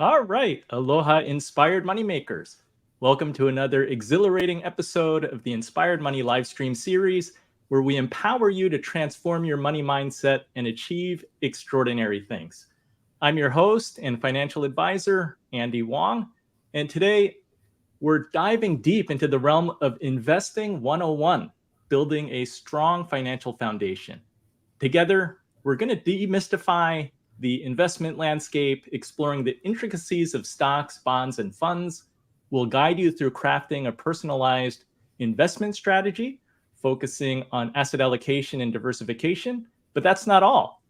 All right, aloha inspired moneymakers. Welcome to another exhilarating episode of the Inspired Money livestream series, where we empower you to transform your money mindset and achieve extraordinary things. I'm your host and financial advisor, Andy Wong, and today we're diving deep into the realm of Investing 101, building a strong financial foundation. Together, we're going to demystify the investment landscape, exploring the intricacies of stocks, bonds, and funds. We'll guide you through crafting a personalized investment strategy, focusing on asset allocation and diversification. But that's not all.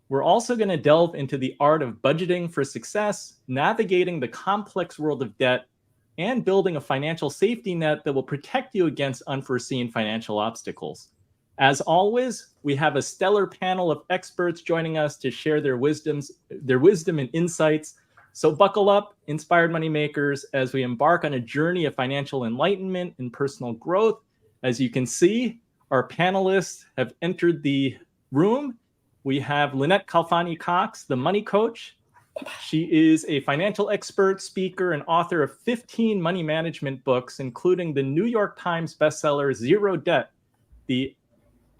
We're also going to delve into the art of budgeting for success, navigating the complex world of debt, and building a financial safety net that will protect you against unforeseen financial obstacles. As always, we have a stellar panel of experts joining us to share their wisdom and insights. So buckle up, inspired moneymakers, as we embark on a journey of financial enlightenment and personal growth. As you can see, our panelists have entered the room. We have Lynnette Khalfani-Cox, the money coach. She is a financial expert, speaker, and author of 15 money management books, including the New York Times bestseller Zero Debt, the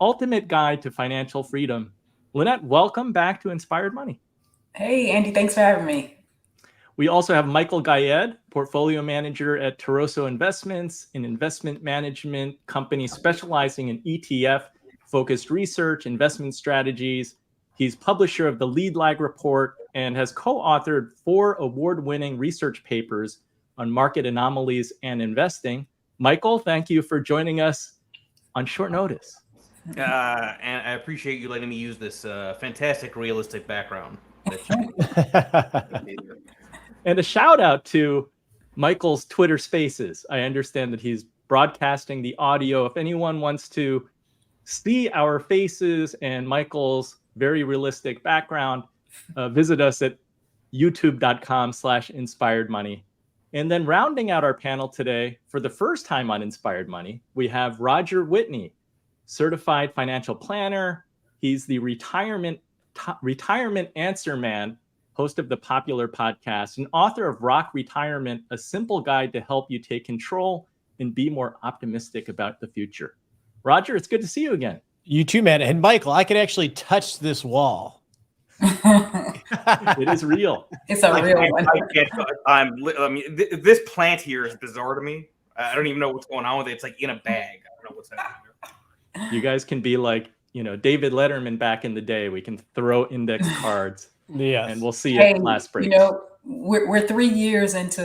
ultimate guide to financial freedom. Lynnette, welcome back to Inspired Money. Hey, Andy, thanks for having me. We also have Michael Gayed, portfolio manager at Toroso Investments, an investment management company specializing in ETF-focused research, investment strategies. He's publisher of the Lead Lag Report and has co-authored 4 award-winning research papers on market anomalies and investing. Michael, thank you for joining us on short notice. And I appreciate you letting me use this fantastic realistic background. And a shout out to Michael's Twitter Spaces. I understand that he's broadcasting the audio. If anyone wants to see our faces and Michael's very realistic background, visit us at youtube.com/inspiredmoney. And then rounding out our panel today, for the first time on Inspired Money, we have Roger Whitney, certified financial planner. He's the retirement answer man, host of the popular podcast, and author of Rock Retirement, a simple guide to help you take control and be more optimistic about the future. Roger, it's good to see you again. You too, man. And Michael, I can actually touch this wall. It is real. It's a real one. This plant here is bizarre to me. I don't even know what's going on with it. It's like in a bag. I don't know what's happening. You guys can be like, David Letterman back in the day. We can throw index cards. Yes. And we'll see you at class break. We're 3 years into,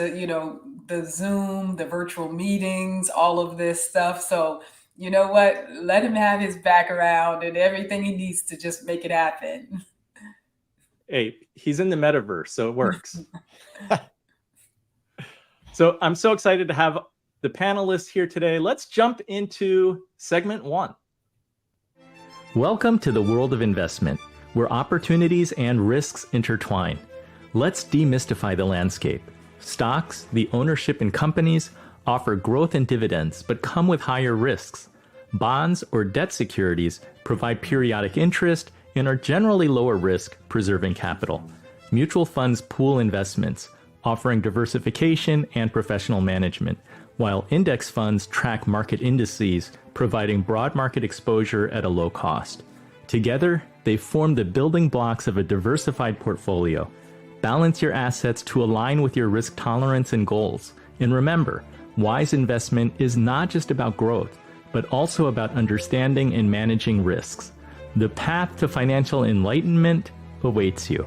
the Zoom, the virtual meetings, all of this stuff. So, you know what? Let him have his background and everything he needs to just make it happen. Hey, he's in the metaverse, so it works. So I'm so excited to have the panelists here today. Let's jump into segment 1. Welcome to the world of investment, where opportunities and risks intertwine. Let's demystify the landscape. Stocks, the ownership in companies, offer growth and dividends, but come with higher risks. Bonds or debt securities provide periodic interest and are generally lower risk, preserving capital. Mutual funds pool investments, offering diversification and professional management, while index funds track market indices, providing broad market exposure at a low cost. Together, they form the building blocks of a diversified portfolio. Balance your assets to align with your risk tolerance and goals. And remember, wise investment is not just about growth, but also about understanding and managing risks. The path to financial enlightenment awaits you.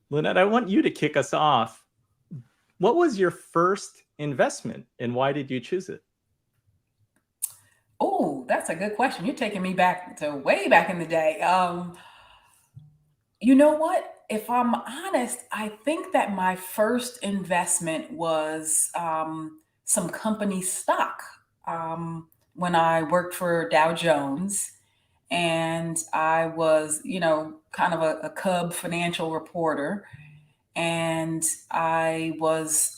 Lynnette, I want you to kick us off. What was your first investment and why did you choose it? Oh, that's a good question. You're taking me back to way back in the day. You know what? If I'm honest, I think that my first investment was some company stock when I worked for Dow Jones. And I was, kind of a cub financial reporter. And I was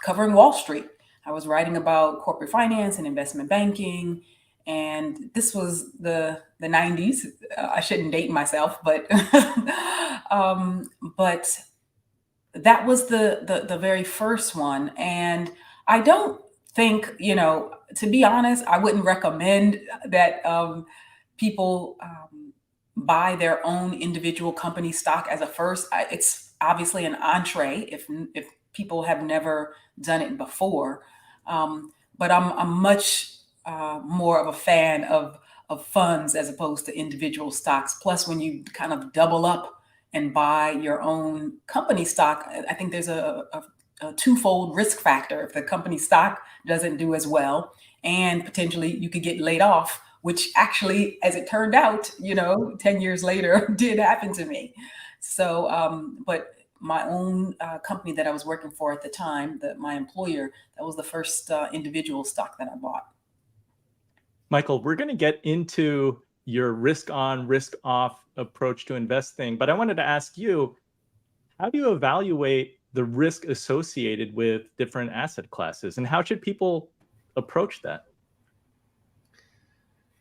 covering Wall Street. I was writing about corporate finance and investment banking. And this was the 90s. I shouldn't date myself, but but that was the very first one. And I don't think, to be honest, I wouldn't recommend that people buy their own individual company stock as a first. It's obviously an entree if people have never done it before. But I'm much more of a fan of funds as opposed to individual stocks. Plus, when you kind of double up and buy your own company stock, I think there's a twofold risk factor. If the company stock doesn't do as well, and potentially you could get laid off, which actually, as it turned out, 10 years later did happen to me. So, but my own company that I was working for at the time, my employer, that was the first individual stock that I bought. Michael, we're going to get into your risk on, risk off approach to investing, but I wanted to ask you, how do you evaluate the risk associated with different asset classes, and how should people approach that?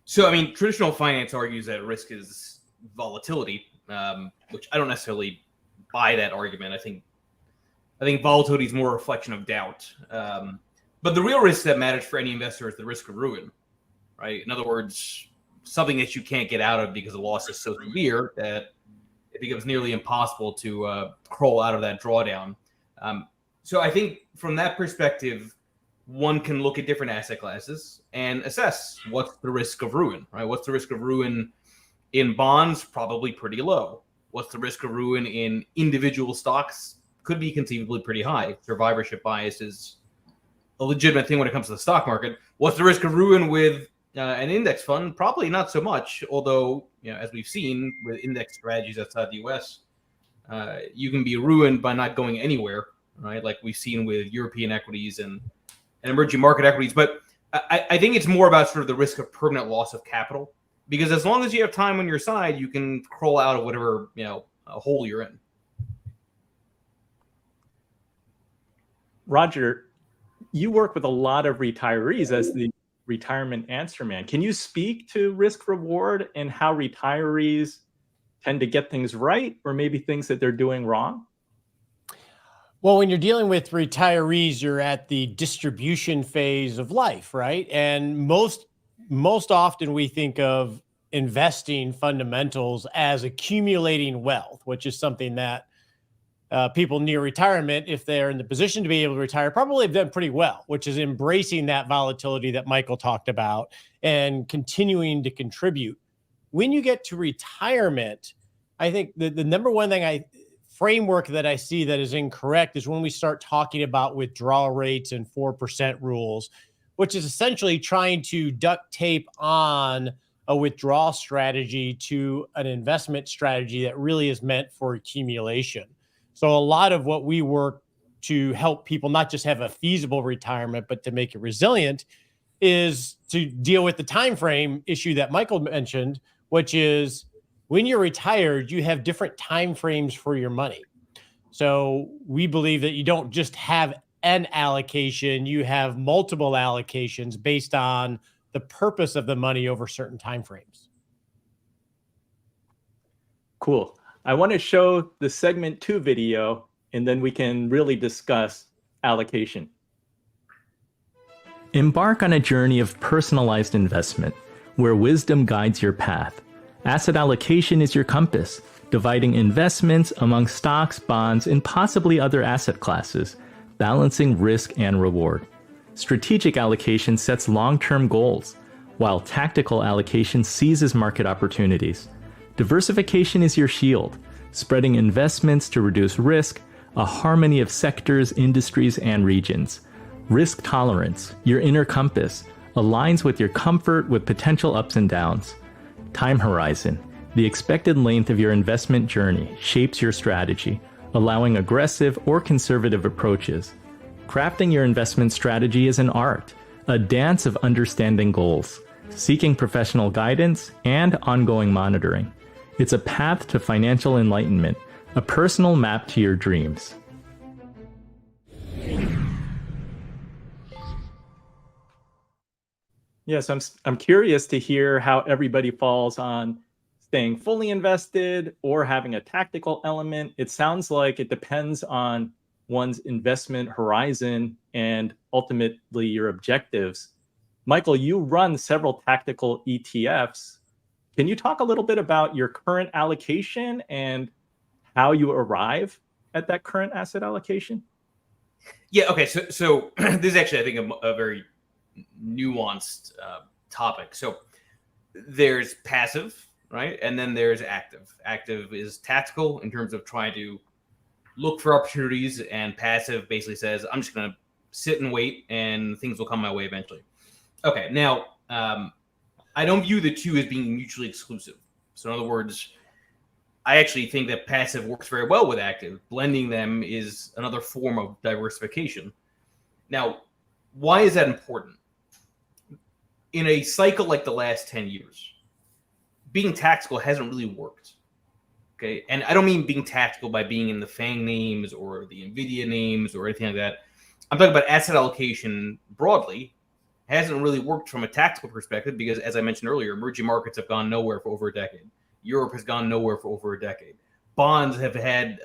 So, traditional finance argues that risk is volatility, which I don't necessarily buy that argument. I think volatility is more a reflection of doubt. But the real risk that matters for any investor is the risk of ruin, right? In other words, something that you can't get out of because the loss is so severe that it becomes nearly impossible to crawl out of that drawdown. So I think from that perspective, one can look at different asset classes and assess what's the risk of ruin, right? What's the risk of ruin in bonds? Probably pretty low. What's the risk of ruin in individual stocks? Could be conceivably pretty high. Survivorship bias is a legitimate thing when it comes to the stock market. What's the risk of ruin with an index fund? Probably not so much, although, as we've seen with index strategies outside the US, you can be ruined by not going anywhere, right? Like we've seen with European equities and emerging market equities. But I think it's more about sort of the risk of permanent loss of capital, because as long as you have time on your side, you can crawl out of whatever, hole you're in. Roger, you work with a lot of retirees as the retirement answer man. Can you speak to risk reward and how retirees tend to get things right, or maybe things that they're doing wrong? Well, when you're dealing with retirees, you're at the distribution phase of life, right? And most often we think of investing fundamentals as accumulating wealth, which is something that people near retirement, if they're in the position to be able to retire, probably have done pretty well, which is embracing that volatility that Michael talked about and continuing to contribute. When you get to retirement, I think the number one framework that I see that is incorrect is when we start talking about withdrawal rates and 4% rules, which is essentially trying to duct tape on a withdrawal strategy to an investment strategy that really is meant for accumulation. So a lot of what we work to help people not just have a feasible retirement, but to make it resilient, is to deal with the time frame issue that Michael mentioned, which is when you're retired, you have different time frames for your money. So we believe that you don't just have an allocation, you have multiple allocations based on the purpose of the money over certain time frames. Cool. I want to show the segment 2 video, and then we can really discuss allocation. Embark on a journey of personalized investment where wisdom guides your path. Asset allocation is your compass, dividing investments among stocks, bonds, and possibly other asset classes, balancing risk and reward. Strategic allocation sets long-term goals, while tactical allocation seizes market opportunities. Diversification is your shield, spreading investments to reduce risk, a harmony of sectors, industries, and regions. Risk tolerance, your inner compass, aligns with your comfort with potential ups and downs. Time horizon, the expected length of your investment journey, shapes your strategy, allowing aggressive or conservative approaches. Crafting your investment strategy is an art, a dance of understanding goals, seeking professional guidance, and ongoing monitoring. It's a path to financial enlightenment, a personal map to your dreams. Yes, I'm curious to hear how everybody falls on staying fully invested or having a tactical element. It sounds like it depends on one's investment horizon and ultimately your objectives. Michael, you run several tactical ETFs. Can you talk a little bit about your current allocation and how you arrive at that current asset allocation? Yeah. Okay. So this is actually, I think, a very nuanced topic. So there's passive, right? And then there's active. Active is tactical in terms of trying to look for opportunities, and passive basically says, I'm just going to sit and wait and things will come my way eventually. Okay. Now, I don't view the two as being mutually exclusive. So in other words, I actually think that passive works very well with active. Blending them is another form of diversification. Now, why is that important? In a cycle like the last 10 years, being tactical hasn't really worked. Okay. And I don't mean being tactical by being in the FANG names or the NVIDIA names or anything like that. I'm talking about asset allocation broadly. Hasn't really worked from a tactical perspective because, as I mentioned earlier, emerging markets have gone nowhere for over a decade. Europe has gone nowhere for over a decade. Bonds have had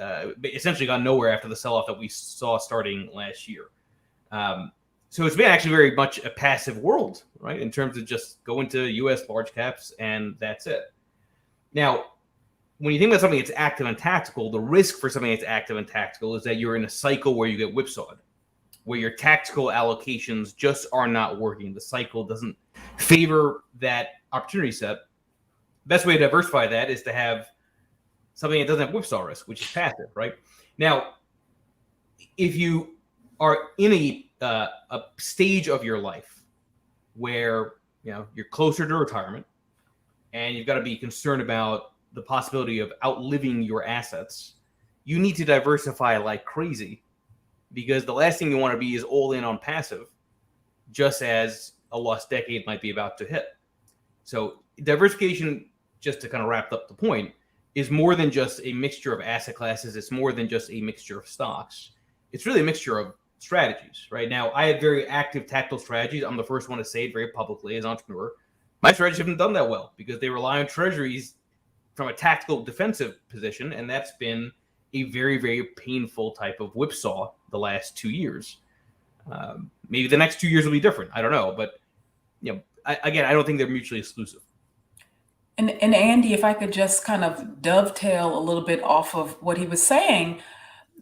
essentially gone nowhere after the sell-off that we saw starting last year. So it's been actually very much a passive world, right? In terms of just go into U.S. large caps and that's it. Now, when you think about something that's active and tactical, the risk for something that's active and tactical is that you're in a cycle where you get whipsawed, where your tactical allocations just are not working. The cycle doesn't favor that opportunity set. Best way to diversify that is to have something that doesn't have whipsaw risk, which is passive, right? Now, if you are in a stage of your life where you're closer to retirement and you've got to be concerned about the possibility of outliving your assets, you need to diversify like crazy, because the last thing you want to be is all in on passive, just as a lost decade might be about to hit. So diversification, just to kind of wrap up the point, is more than just a mixture of asset classes. It's more than just a mixture of stocks. It's really a mixture of strategies. Right now, I had very active tactical strategies. I'm the first one to say it very publicly as an entrepreneur. My strategies haven't done that well because they rely on treasuries from a tactical defensive position, and that's been a very, very painful type of whipsaw the last 2 years. Maybe the next 2 years will be different. I don't know, but I don't think they're mutually exclusive. And Andy, if I could just kind of dovetail a little bit off of what he was saying,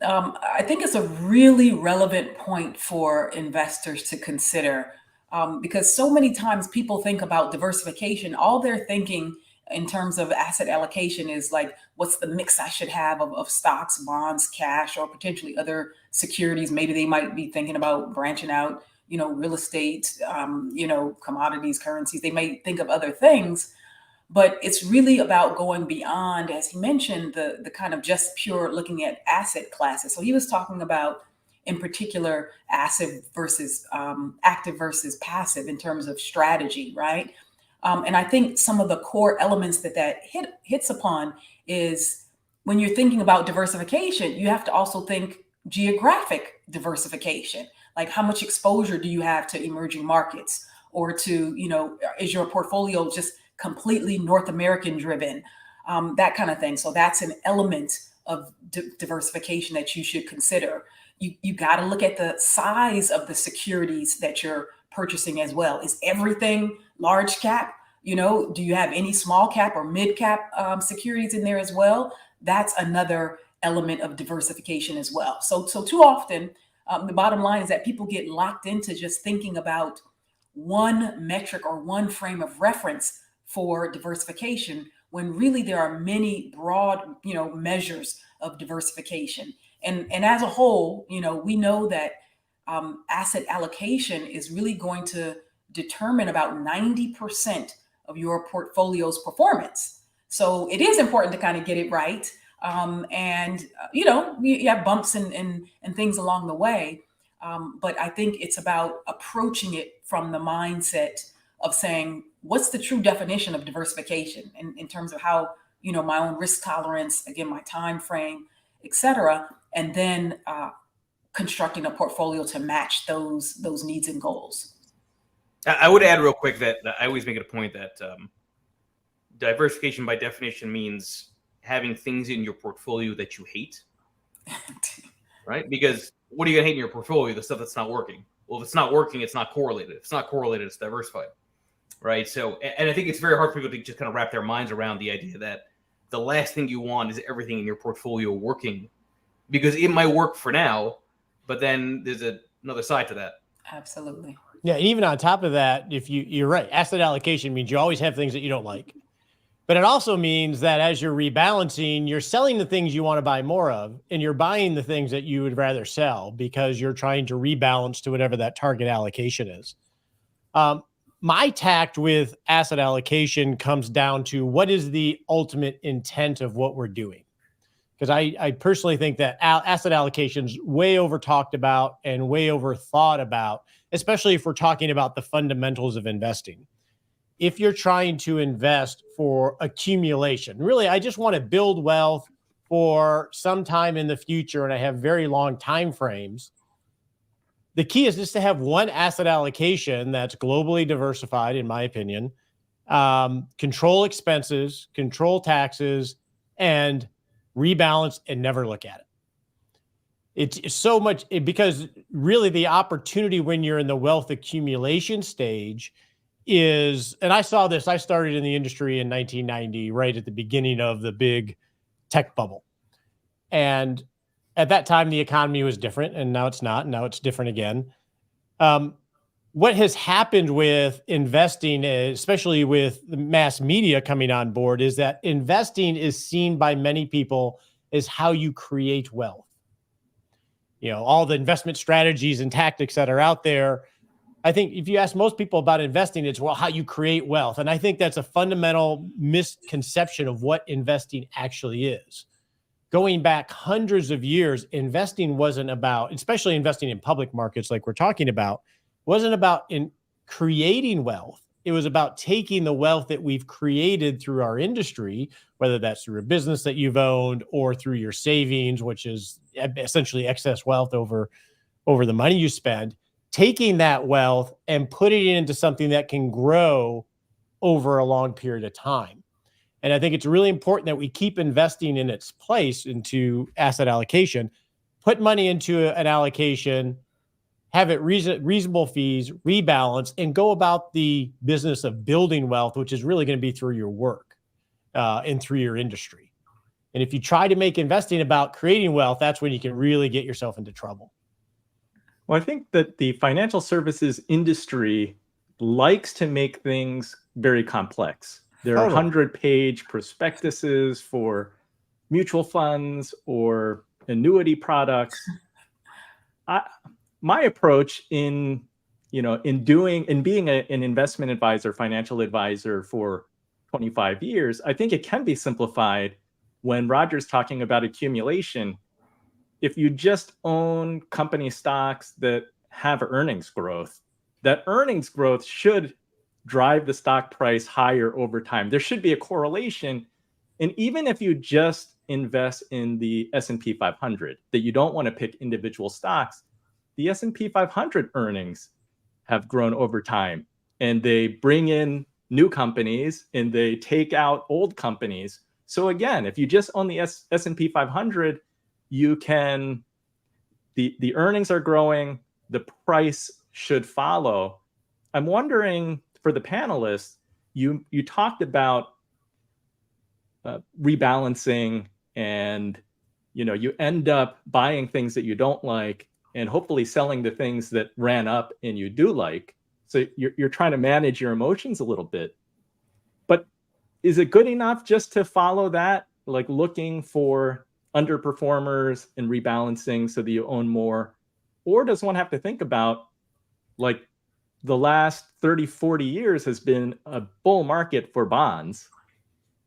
I think it's a really relevant point for investors to consider, because so many times people think about diversification. All they're thinking in terms of asset allocation is like, what's the mix I should have of stocks, bonds, cash, or potentially other securities. Maybe they might be thinking about branching out, real estate, commodities, currencies. They may think of other things. But it's really about going beyond, as he mentioned, the kind of just pure looking at asset classes. So he was talking about, in particular, active versus passive in terms of strategy, right? And I think some of the core elements that hits upon is when you're thinking about diversification, you have to also think geographic diversification. Like, how much exposure do you have to emerging markets, or to, is your portfolio just completely North American driven, that kind of thing. So that's an element of diversification that you should consider. You got to look at the size of the securities that you're purchasing as well. Is everything large cap? Do you have any small cap or mid cap securities in there as well? That's another element of diversification as well. So too often, the bottom line is that people get locked into just thinking about one metric or one frame of reference for diversification, when really there are many broad, measures of diversification. And as a whole, we know that asset allocation is really going to determine about 90% of your portfolio's performance. So it is important to kind of get it right. And you have bumps and things along the way. But I think it's about approaching it from the mindset of saying, what's the true definition of diversification in terms of how, my own risk tolerance, again, my time frame, et cetera, and then constructing a portfolio to match those needs and goals. I would add real quick that I always make it a point that diversification by definition means having things in your portfolio that you hate, right? Because what are you going to hate in your portfolio? The stuff that's not working. Well, if it's not working, it's not correlated. If it's not correlated, it's diversified, right? So, and I think it's very hard for people to just kind of wrap their minds around the idea that the last thing you want is everything in your portfolio working, because it might work for now, but then there's another side to that. Absolutely. Yeah, and even on top of that, if you're right, asset allocation means you always have things that you don't like. But it also means that as you're rebalancing, you're selling the things you want to buy more of, and you're buying the things that you would rather sell because you're trying to rebalance to whatever that target allocation is. My tact with asset allocation comes down to what is the ultimate intent of what we're doing. Because I personally think that asset allocation is way over talked about and way over thought about, especially if we're talking about the fundamentals of investing. If you're trying to invest for accumulation, really, I just want to build wealth for some time in the future, and I have very long time frames. The key is just to have one asset allocation that's globally diversified, in my opinion, control expenses, control taxes, and rebalance and never look at it. It's so much because really the opportunity when you're in the wealth accumulation stage is, and I saw this, I started in the industry in 1990, right at the beginning of the big tech bubble. And at that time, the economy was different, and now it's not. Now it's different again. What has happened with investing, especially with the mass media coming on board, is that investing is seen by many people as how you create wealth. You know, all the investment strategies and tactics that are out there. I think if you ask most people about investing, it's, well, how you create wealth. And I think that's a fundamental misconception of what investing actually is. Going back hundreds of years, investing wasn't about, especially investing in public markets like we're talking about, wasn't about in creating wealth. It was about taking the wealth that we've created through our industry, whether that's through a business that you've owned or through your savings, which is essentially excess wealth over the money you spend, taking that wealth and putting it into something that can grow over a long period of time. And I think it's really important that we keep investing in its place into asset allocation, put money into an allocation, have it reasonable fees, rebalance, and go about the business of building wealth, which is really going to be through your work and through your industry. And if you try to make investing about creating wealth, that's when you can really get yourself into trouble. Well, I think that the financial services industry likes to make things very complex. There are 100-page prospectuses for mutual funds or annuity products. My approach in being an investment advisor, financial advisor for 25 years, I think it can be simplified when Roger's talking about accumulation. If you just own company stocks that have earnings growth, that earnings growth should drive the stock price higher over time. There should be a correlation. And even if you just invest in the S&P 500, that you don't want to pick individual stocks, the S&P 500 earnings have grown over time, and they bring in new companies and they take out old companies. So again, if you just own the S&P 500, you can, the earnings are growing, the price should follow. I'm wondering, for the panelists, you talked about rebalancing, and you end up buying things that you don't like and hopefully selling the things that ran up and you do like. So you're trying to manage your emotions a little bit. But is it good enough just to follow that, like looking for underperformers and rebalancing so that you own more? Or does one have to think about, like, the last 30, 40 years has been a bull market for bonds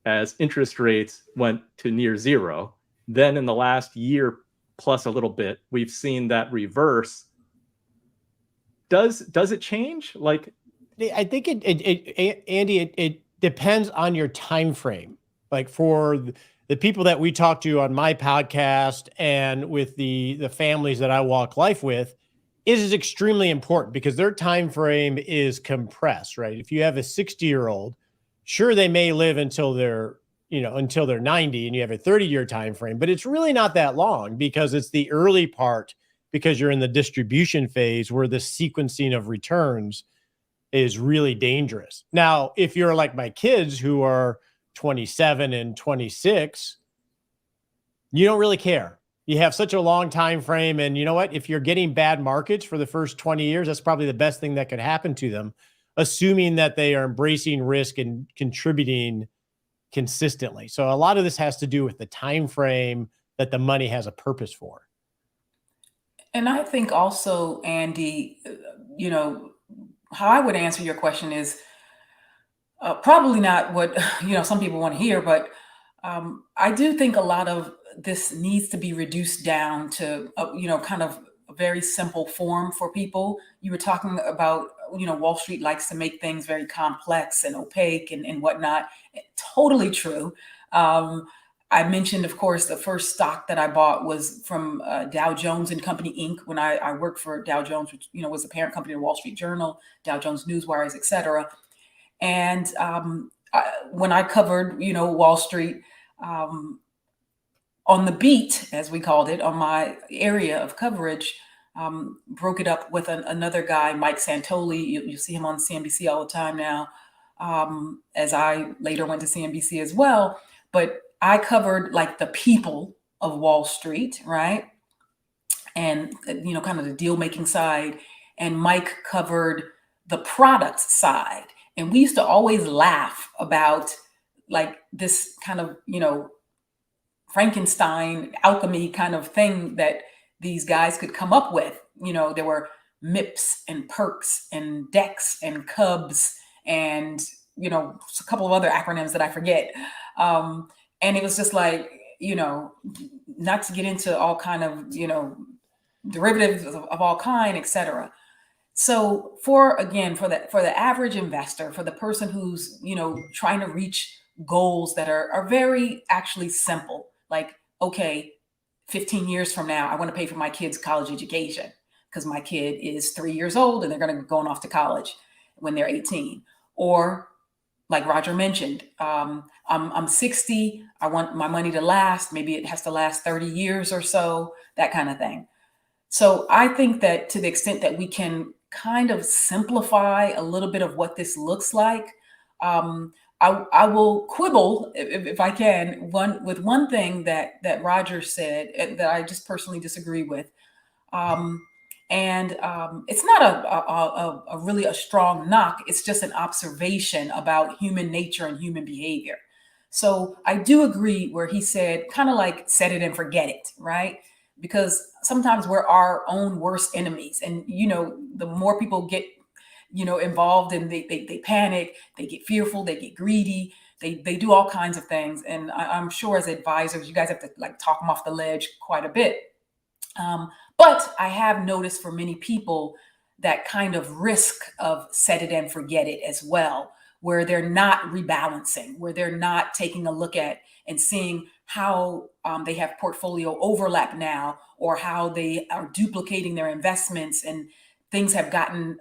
as interest rates went to near zero. Then in the last year plus a little bit, we've seen that reverse. Does it change? Like, I think Andy, it depends on your time frame. Like for the people that we talk to on my podcast and with the families that I walk life with, is extremely important because their time frame is compressed, right? If you have a 60-year-old, sure, they may live until they're 90 and you have a 30-year time frame, but it's really not that long because it's the early part, because you're in the distribution phase where the sequencing of returns is really dangerous. Now, if you're like my kids who are 27 and 26, you don't really care. You have such a long time frame, and you know what? If you're getting bad markets for the first 20 years, that's probably the best thing that could happen to them, assuming that they are embracing risk and contributing consistently. So a lot of this has to do with the time frame that the money has a purpose for. And I think also, Andy, how I would answer your question is probably not what some people want to hear, but I do think a lot of this needs to be reduced down to kind of a very simple form for people. You were talking about Wall Street likes to make things very complex and opaque and whatnot. Totally true. I mentioned, of course, the first stock that I bought was from Dow Jones and Company Inc. when I worked for Dow Jones, which was the parent company of Wall Street Journal, Dow Jones Newswires, et cetera. And when I covered, Wall Street on the beat, as we called it, on my area of coverage, broke it up with another guy, Mike Santoli. You see him on CNBC all the time now, as I later went to CNBC as well. But I covered like the people of Wall Street, right? And, kind of the deal making side. And Mike covered the product side. And we used to always laugh about like this kind of, Frankenstein alchemy kind of thing that these guys could come up with. There were MIPS and PERKs and DEX and Cubs and, a couple of other acronyms that I forget. And it was just like, not to get into all kind of, derivatives of all kind, et cetera. So for the average investor, for the person who's, trying to reach goals that are very actually simple, like, okay, 15 years from now, I want to pay for my kid's college education because my kid is 3 years old and they're going to be going off to college when they're 18. Or like Roger mentioned, I'm 60. I want my money to last. Maybe it has to last 30 years or so, that kind of thing. So I think that to the extent that we can kind of simplify a little bit of what this looks like, I will quibble if I can with one thing that Roger said that I just personally disagree with. It's not a really a strong knock. It's just an observation about human nature and human behavior. So I do agree where he said kind of like set it and forget it, right? Because sometimes we're our own worst enemies. And, the more people get, involved and they panic, they get fearful, they get greedy, they do all kinds of things. And I'm sure as advisors, you guys have to like talk them off the ledge quite a bit. But I have noticed for many people that kind of risk of set it and forget it as well, where they're not rebalancing, where they're not taking a look at and seeing how they have portfolio overlap now, or how they are duplicating their investments and things have gotten,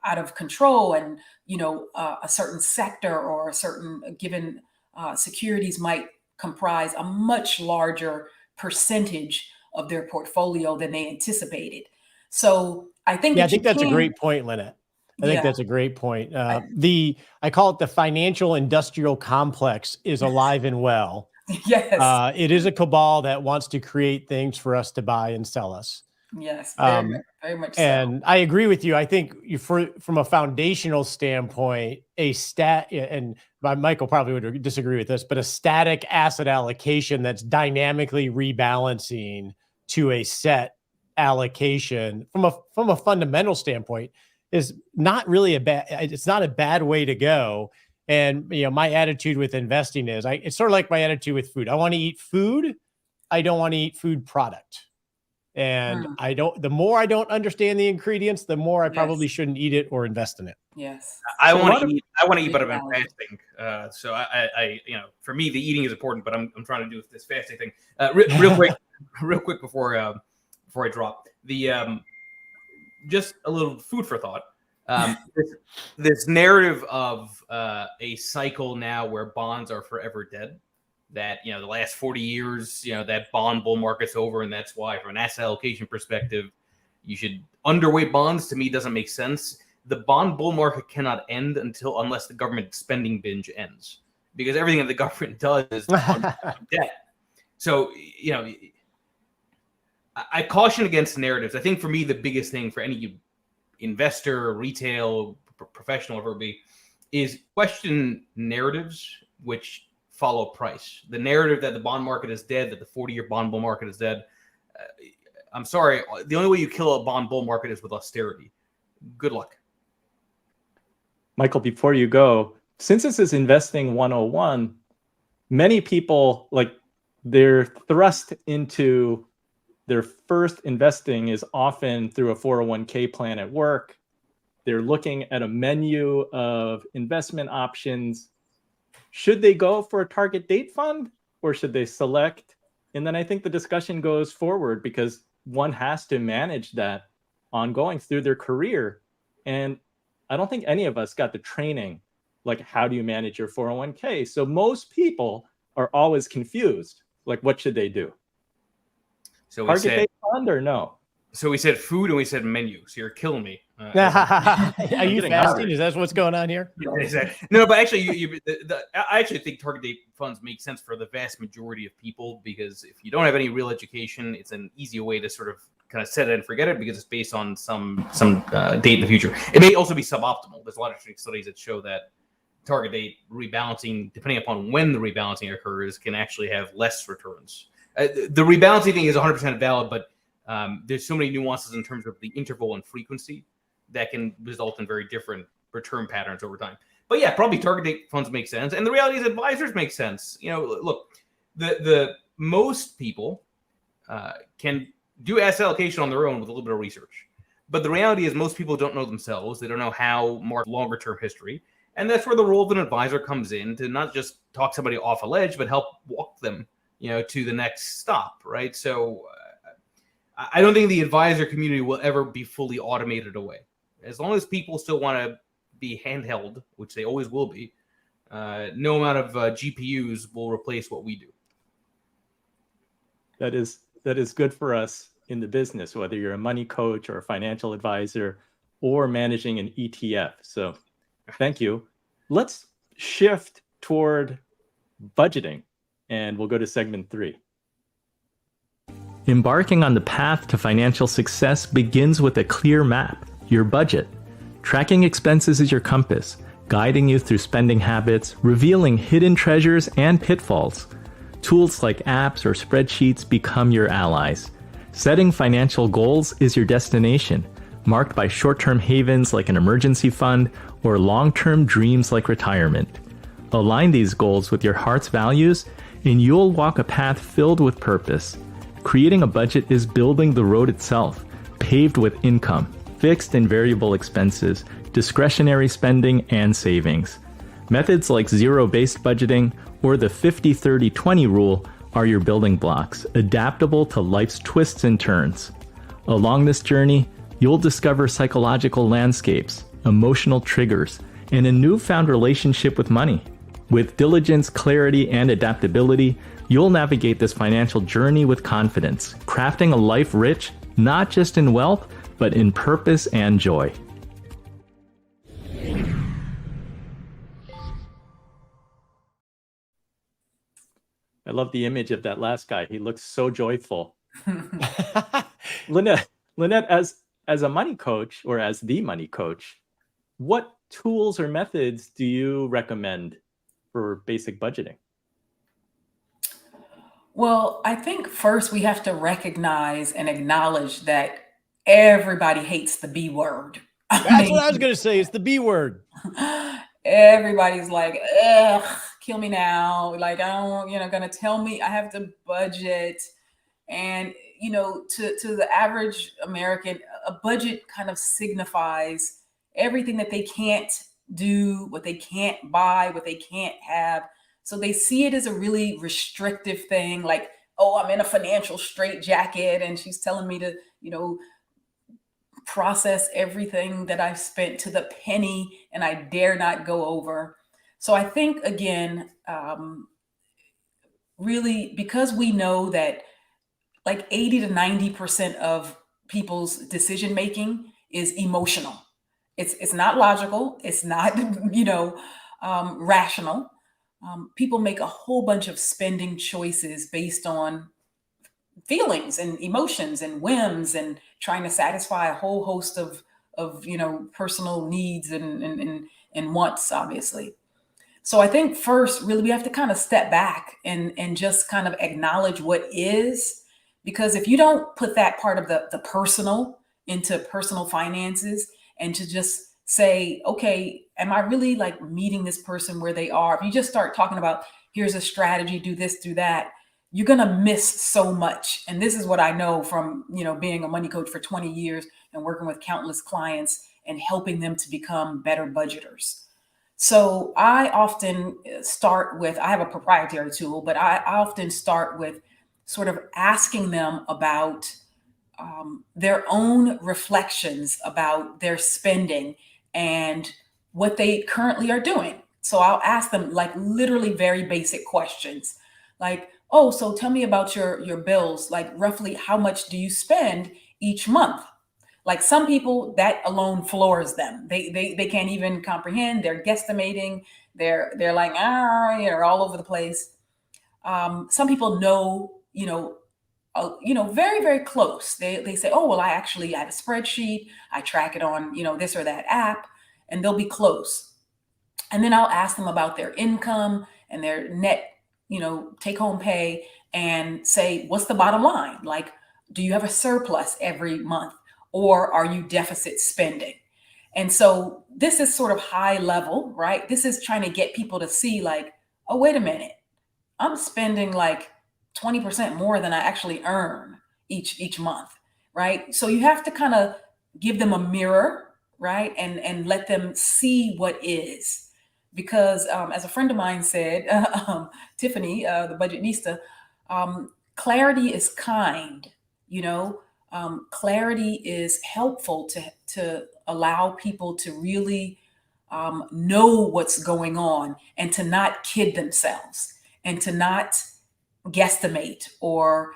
out of control, and, a certain sector or a certain given securities might comprise a much larger percentage of their portfolio than they anticipated. So I think I think that's a great point, Lynnette. I think that's a great point. I call it the financial industrial complex is alive and well. Yes. It is a cabal that wants to create things for us to buy and sell us. Yes, very much so. And I agree with you. I think from a foundational standpoint, and Michael probably would disagree with this, but a static asset allocation that's dynamically rebalancing to a set allocation from a fundamental standpoint is not really it's not a bad way to go. And, my attitude with investing is it's sort of like my attitude with food. I want to eat food. I don't want to eat food product. And the more I don't understand the ingredients, the more I probably shouldn't eat it or invest in it. Yes. I want to eat, but I'm fasting. So I for me, the eating is important, but I'm trying to do this fasting thing. Real quick before I drop just a little food for thought. This narrative of a cycle now where bonds are forever dead, that, the last 40 years, that bond bull market's over, and that's why from an asset allocation perspective, you should underweight bonds, to me doesn't make sense. The bond bull market cannot end unless the government spending binge ends, because everything that the government does is debt. So, I caution against narratives. I think for me, the biggest thing for any investor, retail, professional, whatever it be, is question narratives which follow price. The narrative that the bond market is dead, that the 40-year bond bull market is dead. I'm sorry. The only way you kill a bond bull market is with austerity. Good luck. Michael, before you go, since this is investing 101, many people, they're thrust into their first investing is often through a 401k plan at work. They're looking at a menu of investment options. Should they go for a target date fund, or should they select? And then I think the discussion goes forward, because one has to manage that ongoing through their career. And I don't think any of us got the training, how do you manage your 401k? So most people are always confused. What should they do? So target date fund or no? So we said food and we said menu. So you're killing me. Are you fasting? Is that what's going on here? Yeah, exactly. No, but actually, I actually think target date funds make sense for the vast majority of people, because if you don't have any real education, it's an easy way to sort of kind of set it and forget it, because it's based on some date in the future. It may also be suboptimal. There's a lot of studies that show that target date rebalancing, depending upon when the rebalancing occurs, can actually have less returns. The rebalancing thing is 100% valid, but there's so many nuances in terms of the interval and frequency that can result in very different return patterns over time. But yeah, probably target date funds make sense. And the reality is advisors make sense. Look, the most people can do asset allocation on their own with a little bit of research. But the reality is most people don't know themselves. They don't know how mark longer term history. And that's where the role of an advisor comes in, to not just talk somebody off a ledge, but help walk them, to the next stop, right? So I don't think the advisor community will ever be fully automated away. As long as people still want to be handheld, which they always will be, no amount of GPUs will replace what we do. That is good for us in the business, whether you're a money coach or a financial advisor or managing an ETF. So thank you. Let's shift toward budgeting, and we'll go to segment 3. Embarking on the path to financial success begins with a clear map, your budget. Tracking expenses is your compass, guiding you through spending habits, revealing hidden treasures and pitfalls. Tools like apps or spreadsheets become your allies. Setting financial goals is your destination, marked by short-term havens like an emergency fund or long-term dreams like retirement. Align these goals with your heart's values, and you'll walk a path filled with purpose. Creating a budget is building the road itself, paved with income, fixed and variable expenses, discretionary spending, and savings. Methods like zero-based budgeting or the 50-30-20 rule are your building blocks, adaptable to life's twists and turns. Along this journey, you'll discover psychological landscapes, emotional triggers, and a newfound relationship with money. With diligence, clarity, and adaptability, you'll navigate this financial journey with confidence, crafting a life rich, not just in wealth, but in purpose and joy. I love the image of that last guy. He looks so joyful. Lynnette, as a money coach, or as the money coach, what tools or methods do you recommend for basic budgeting? Well, I think first we have to recognize and acknowledge that everybody hates the B word. That's what I was going to say. It's the B word. Everybody's like, ugh, kill me now. Like, I don't, gonna tell me I have to budget. And, to the average American, a budget kind of signifies everything that they can't do, what they can't buy, what they can't have. So they see it as a really restrictive thing, like, oh, I'm in a financial straitjacket and she's telling me to, process everything that I've spent to the penny, and I dare not go over. So I think, again, really, because we know that like 80 to 90% of people's decision making is emotional. It's not logical. It's not, rational. People make a whole bunch of spending choices based on feelings and emotions and whims, and trying to satisfy a whole host of personal needs and wants, obviously. So I think first, really, we have to kind of step back and just kind of acknowledge what is, because if you don't put that part of the personal into personal finances, and to just say, okay, am I really like meeting this person where they are? If you just start talking about, here's a strategy, do this, do that, you're going to miss so much. And this is what I know from, being a money coach for 20 years and working with countless clients and helping them to become better budgeters. So I often start with, I have a proprietary tool, but I often start with sort of asking them about their own reflections about their spending and what they currently are doing. So I'll ask them like literally very basic questions, like, oh, so tell me about your bills. Like, roughly how much do you spend each month? Like, some people, that alone floors them. They can't even comprehend. They're guesstimating. They're like, all over the place. Some people know, very, very close. They say, oh, well, I have a spreadsheet. I track it on, this or that app, and they'll be close. And then I'll ask them about their income and their net, take home pay, and say, what's the bottom line? Like, do you have a surplus every month, or are you deficit spending? And so this is sort of high level, right? This is trying to get people to see like, oh, wait a minute, I'm spending like 20% more than I actually earn each month, right? So you have to kind of give them a mirror, right? And let them see what is. Because as a friend of mine said, Tiffany, the budgetnista, clarity is kind, clarity is helpful to allow people to really know what's going on, and to not kid themselves, and to not guesstimate or,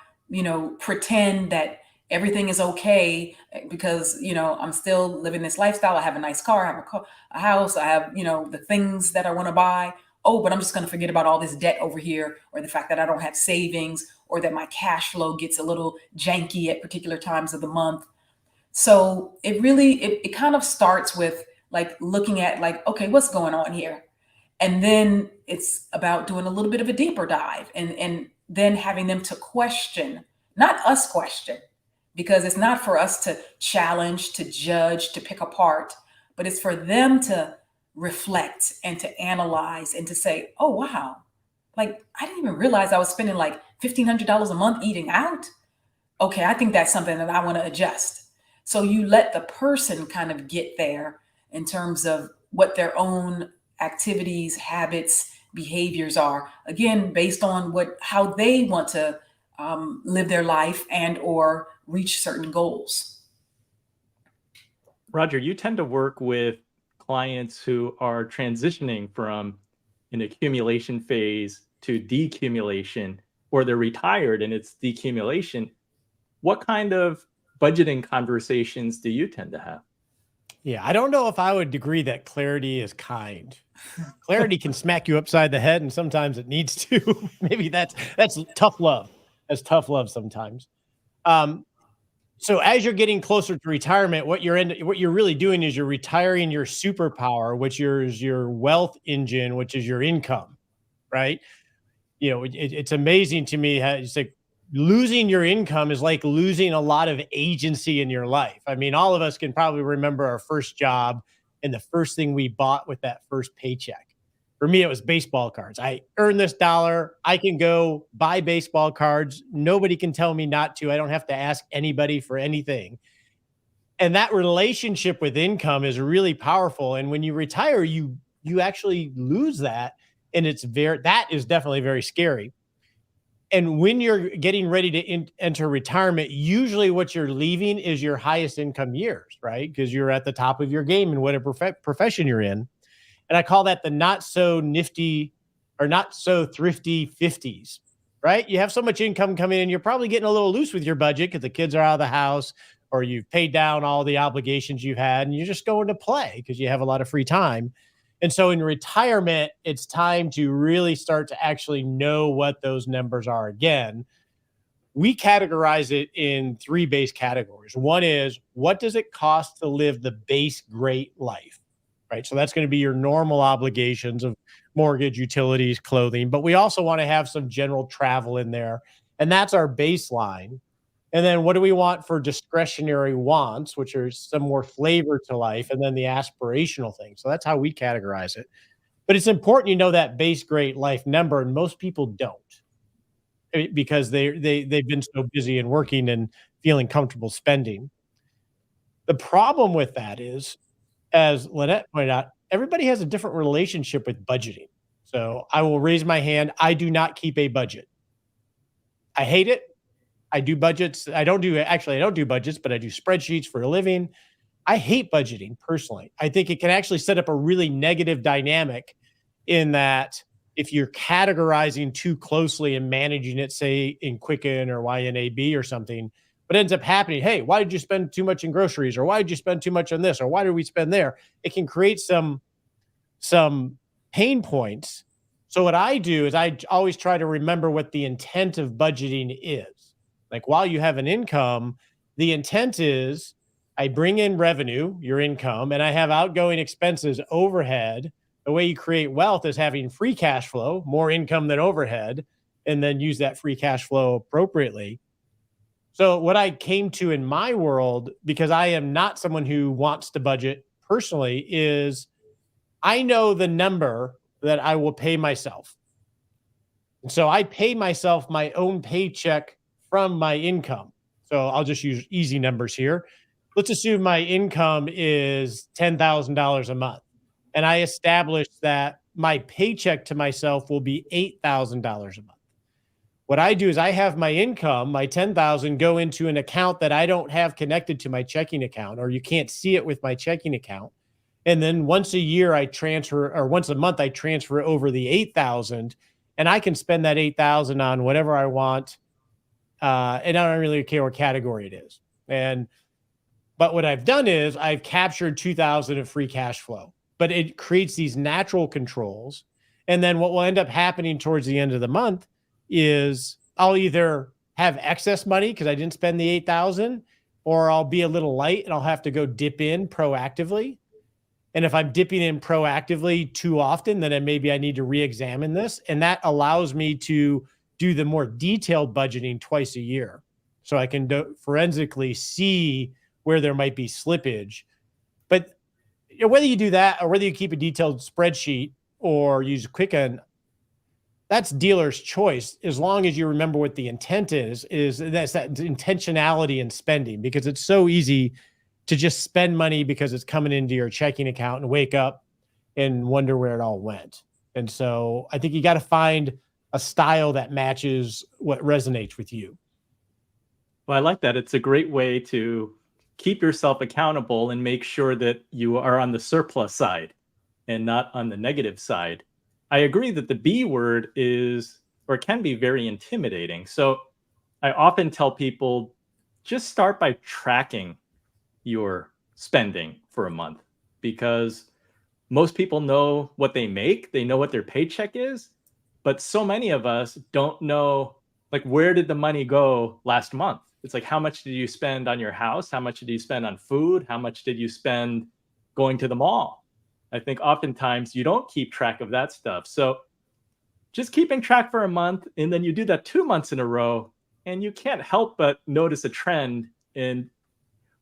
pretend that everything is okay because, I'm still living this lifestyle. I have a nice car, I have a house, I have, the things that I want to buy. Oh, but I'm just going to forget about all this debt over here, or the fact that I don't have savings, or that my cash flow gets a little janky at particular times of the month. So it really, it kind of starts with like looking at like, okay, what's going on here? And then it's about doing a little bit of a deeper dive, and then having them to question, not us question, because it's not for us to challenge, to judge, to pick apart, but it's for them to reflect and to analyze and to say, oh, wow, like I didn't even realize I was spending like $1,500 a month eating out. Okay, I think that's something that I want to adjust. So you let the person kind of get there in terms of what their own activities, habits, behaviors are, again, based on how they want to live their life and or reach certain goals. Roger, you tend to work with clients who are transitioning from an accumulation phase to decumulation, or they're retired and it's decumulation. What kind of budgeting conversations do you tend to have? Yeah, I don't know if I would agree that clarity is kind. Clarity can smack you upside the head, and sometimes it needs to. Maybe that's tough love. That's tough love sometimes. So as you're getting closer to retirement, what you're really doing is you're retiring your superpower, which is your wealth engine, which is your income, right? It's amazing to me how it's like losing your income is like losing a lot of agency in your life. I mean, all of us can probably remember our first job and the first thing we bought with that first paycheck. For me, it was baseball cards. I earned this dollar. I can go buy baseball cards. Nobody can tell me not to. I don't have to ask anybody for anything. And that relationship with income is really powerful. And when you retire, you actually lose that. And that is definitely very scary. And when you're getting ready to enter retirement, usually what you're leaving is your highest income years, right? Because you're at the top of your game in whatever profession you're in. And I call that the not so nifty or not so thrifty 50s, right? You have so much income coming in, you're probably getting a little loose with your budget because the kids are out of the house or you've paid down all the obligations you've had and you're just going to play because you have a lot of free time. And so in retirement, it's time to really start to actually know what those numbers are again. We categorize it in 3 base categories. One is, what does it cost to live the base great life, right? So that's going to be your normal obligations of mortgage, utilities, clothing. But we also want to have some general travel in there. And that's our baseline. And then what do we want for discretionary wants, which are some more flavor to life, and then the aspirational things. So that's how we categorize it. But it's important you know that base great life number, and most people don't because they've been so busy and working and feeling comfortable spending. The problem with that is, as Lynnette pointed out, everybody has a different relationship with budgeting. So I will raise my hand. I do not keep a budget. I hate it. I do budgets. I don't do budgets, but I do spreadsheets for a living. I hate budgeting personally. I think it can actually set up a really negative dynamic in that if you're categorizing too closely and managing it, say in Quicken or YNAB or something, what ends up happening, hey, why did you spend too much in groceries? Or why did you spend too much on this? Or why did we spend there? It can create some pain points. So what I do is I always try to remember what the intent of budgeting is. Like while you have an income, the intent is I bring in revenue, your income, and I have outgoing expenses, overhead. The way you create wealth is having free cash flow, more income than overhead, and then use that free cash flow appropriately. So what I came to in my world, because I am not someone who wants to budget personally, is I know the number that I will pay myself. And so I pay myself my own paycheck from my income. So I'll just use easy numbers here. Let's assume my income is $10,000 a month. And I established that my paycheck to myself will be $8,000 a month. What I do is I have my income, my $10,000, go into an account that I don't have connected to my checking account, or you can't see it with my checking account. And then once a year I transfer, or once a month I transfer over the $8,000, and I can spend that $8,000 on whatever I want. And I don't really care what category it is. But what I've done is I've captured $2,000 of free cash flow, but it creates these natural controls. And then what will end up happening towards the end of the month is I'll either have excess money because I didn't spend the $8,000, or I'll be a little light and I'll have to go dip in proactively. And if I'm dipping in proactively too often, then maybe I need to re-examine this. And that allows me to do the more detailed budgeting twice a year. So I can forensically see where there might be slippage. But whether you do that or whether you keep a detailed spreadsheet or use Quicken, that's dealer's choice, as long as you remember what the intent is that's that intentionality in spending, because it's so easy to just spend money because it's coming into your checking account and wake up and wonder where it all went. And so I think you got to find a style that matches what resonates with you. Well, I like that. It's a great way to keep yourself accountable and make sure that you are on the surplus side and not on the negative side. I agree that the B word is, or can be, very intimidating. So I often tell people, just start by tracking your spending for a month, because most people know what they make. They know what their paycheck is. But so many of us don't know, like, where did the money go last month? It's like, how much did you spend on your house? How much did you spend on food? How much did you spend going to the mall? I think oftentimes you don't keep track of that stuff. So just keeping track for a month, and then you do that 2 months in a row, and you can't help but notice a trend, and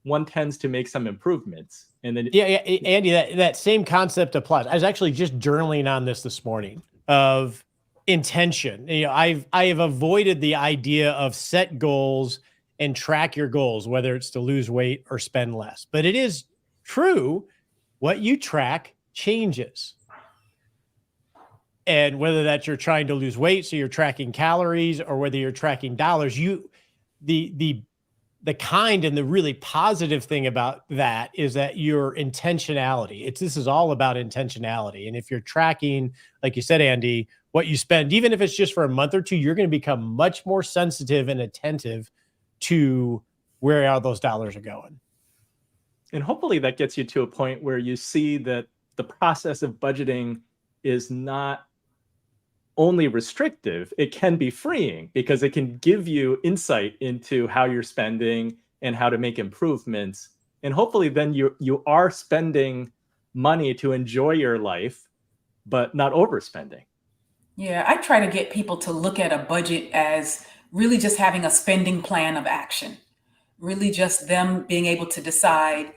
one tends to make some improvements. And then Andy, that same concept applies. I was actually just journaling on this morning of intention. I have avoided the idea of set goals and track your goals, whether it's to lose weight or spend less. But it is true, what you track changes. And whether that's you're trying to lose weight, so you're tracking calories, or whether you're tracking dollars, the kind and the really positive thing about that is that your intentionality. This is all about intentionality. And if you're tracking, like you said, Andy, what you spend, even if it's just for a month or two, you're going to become much more sensitive and attentive to where all those dollars are going. And hopefully that gets you to a point where you see that the process of budgeting is not only restrictive, it can be freeing, because it can give you insight into how you're spending and how to make improvements. And hopefully then you are spending money to enjoy your life, but not overspending. Yeah, I try to get people to look at a budget as really just having a spending plan of action, really just them being able to decide,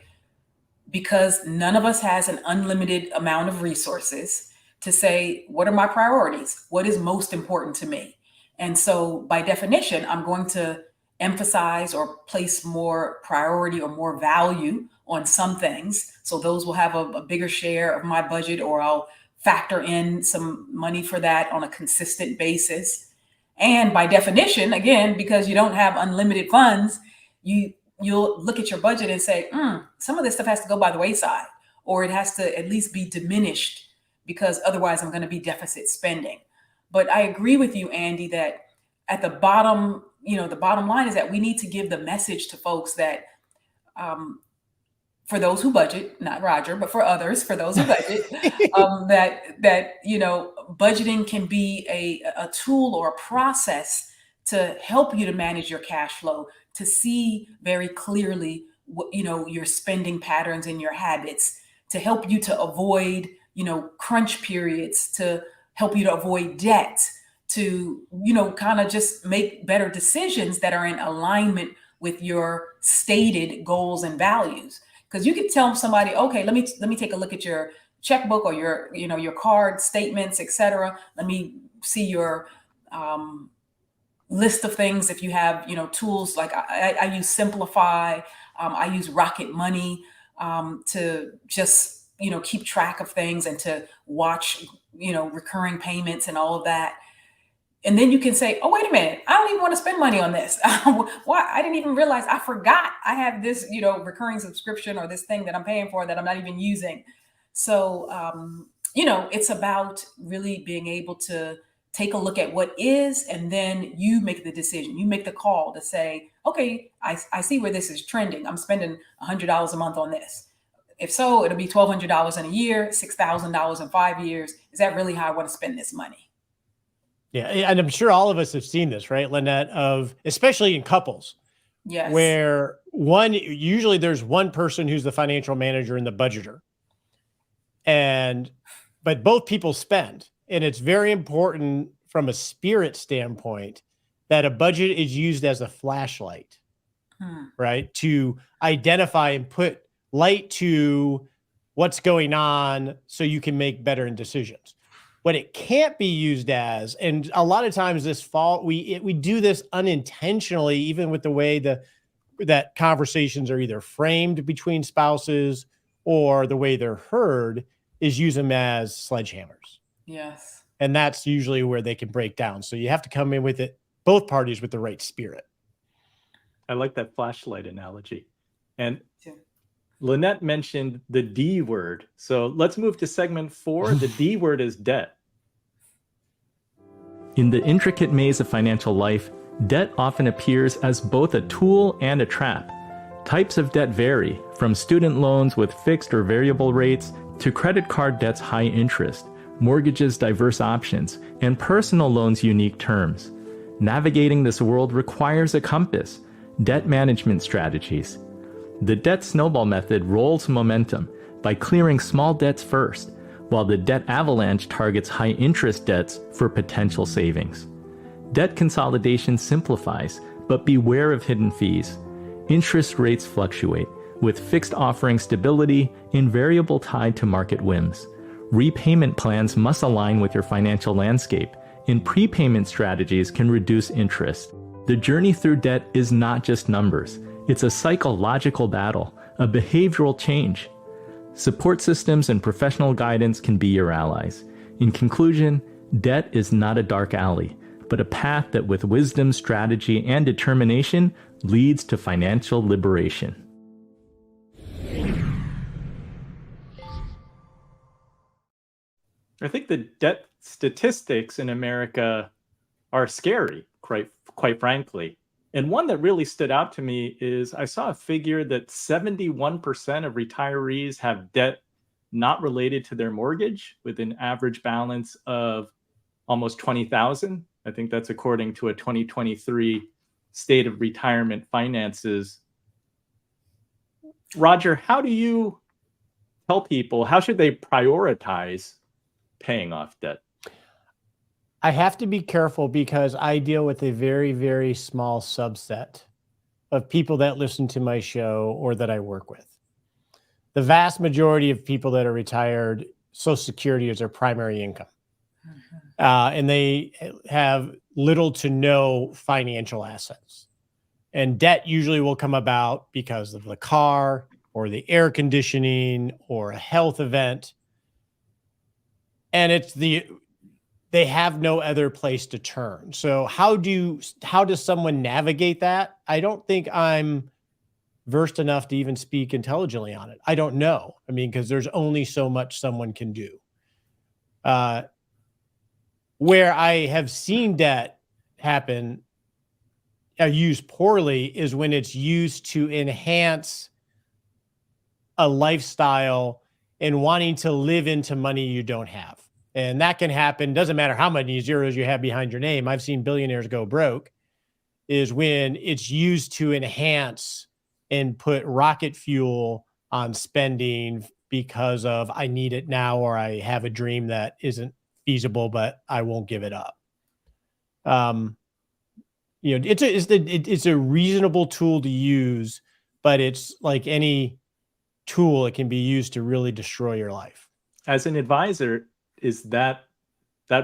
because none of us has an unlimited amount of resources, to say, what are my priorities? What is most important to me? And so by definition, I'm going to emphasize or place more priority or more value on some things. So those will have a bigger share of my budget, or I'll factor in some money for that on a consistent basis. And by definition, again, because you don't have unlimited funds, you'll look at your budget and say, some of this stuff has to go by the wayside, or it has to at least be diminished, because otherwise I'm going to be deficit spending. But I agree with you, Andy, that at the bottom, the bottom line is that we need to give the message to folks that for those who budget, not Roger, but for others, for those who budget, that budgeting can be a tool or a process to help you to manage your cash flow, to see very clearly what, your spending patterns and your habits, to help you to avoid crunch periods, to help you to avoid debt, to, kind of just make better decisions that are in alignment with your stated goals and values. Because you could tell somebody, okay, let me take a look at your checkbook or your card statements, etc. Let me see your list of things. If you have, tools like I use Simplify, I use Rocket Money to just keep track of things and to watch, recurring payments and all of that. And then you can say, oh, wait a minute, I don't even want to spend money on this. Why? I didn't even realize, I forgot I have this, recurring subscription or this thing that I'm paying for that I'm not even using. So, it's about really being able to take a look at what is, and then you make the decision. You make the call to say, okay, I see where this is trending. I'm spending $100 a month on this. If so, it'll be $1,200 in a year, $6,000 in 5 years. Is that really how I want to spend this money? Yeah. And I'm sure all of us have seen this, right, Lynnette, especially in couples. Yes. Where usually there's one person who's the financial manager and the budgeter. But both people spend. And it's very important from a spirit standpoint that a budget is used as a flashlight, right? To identify and put light to what's going on so you can make better decisions. What it can't be used as, and a lot of times we do this unintentionally, even with the way that conversations are either framed between spouses or the way they're heard, is use them as sledgehammers. Yes. And that's usually where they can break down. So you have to come in with it, both parties, with the right spirit. I like that flashlight analogy. And Lynnette mentioned the D word. So let's move to segment 4. The D word is debt. In the intricate maze of financial life, debt often appears as both a tool and a trap. Types of debt vary, from student loans with fixed or variable rates to credit card debt's high interest, mortgages' diverse options, and personal loans' unique terms. Navigating this world requires a compass, debt management strategies. The debt snowball method rolls momentum by clearing small debts first, while the debt avalanche targets high-interest debts for potential savings. Debt consolidation simplifies, but beware of hidden fees. Interest rates fluctuate, with fixed offering stability and variable tied to market whims. Repayment plans must align with your financial landscape, and prepayment strategies can reduce interest. The journey through debt is not just numbers. It's a psychological battle, a behavioral change. Support systems and professional guidance can be your allies. In conclusion, Debt is not a dark alley, but a path that with wisdom, strategy, and determination leads to financial liberation. I think the debt statistics in America are scary, quite frankly. And one that really stood out to me is I saw a figure that 71% of retirees have debt not related to their mortgage, with an average balance of almost $20,000. I think that's according to a 2023 State of Retirement Finances. Roger, how do you tell people, how should they prioritize paying off debt? I have to be careful because I deal with a very, very small subset of people that listen to my show or that I work with. The vast majority of people that are retired, Social Security is their primary income. And they have little to no financial assets. And debt usually will come about because of the car or the air conditioning or a health event. And they have no other place to turn. So how does someone navigate that? I don't think I'm versed enough to even speak intelligently on it. I don't know. I mean, because there's only so much someone can do. Where I have seen debt happen, used poorly, is when it's used to enhance a lifestyle and wanting to live into money you don't have. And that can happen. Doesn't matter how many zeros you have behind your name. I've seen billionaires go broke, is when it's used to enhance and put rocket fuel on spending because of I need it now, or I have a dream that isn't feasible, but I won't give it up. It's a reasonable tool to use, but it's like any tool, it can be used to really destroy your life. As an advisor, is that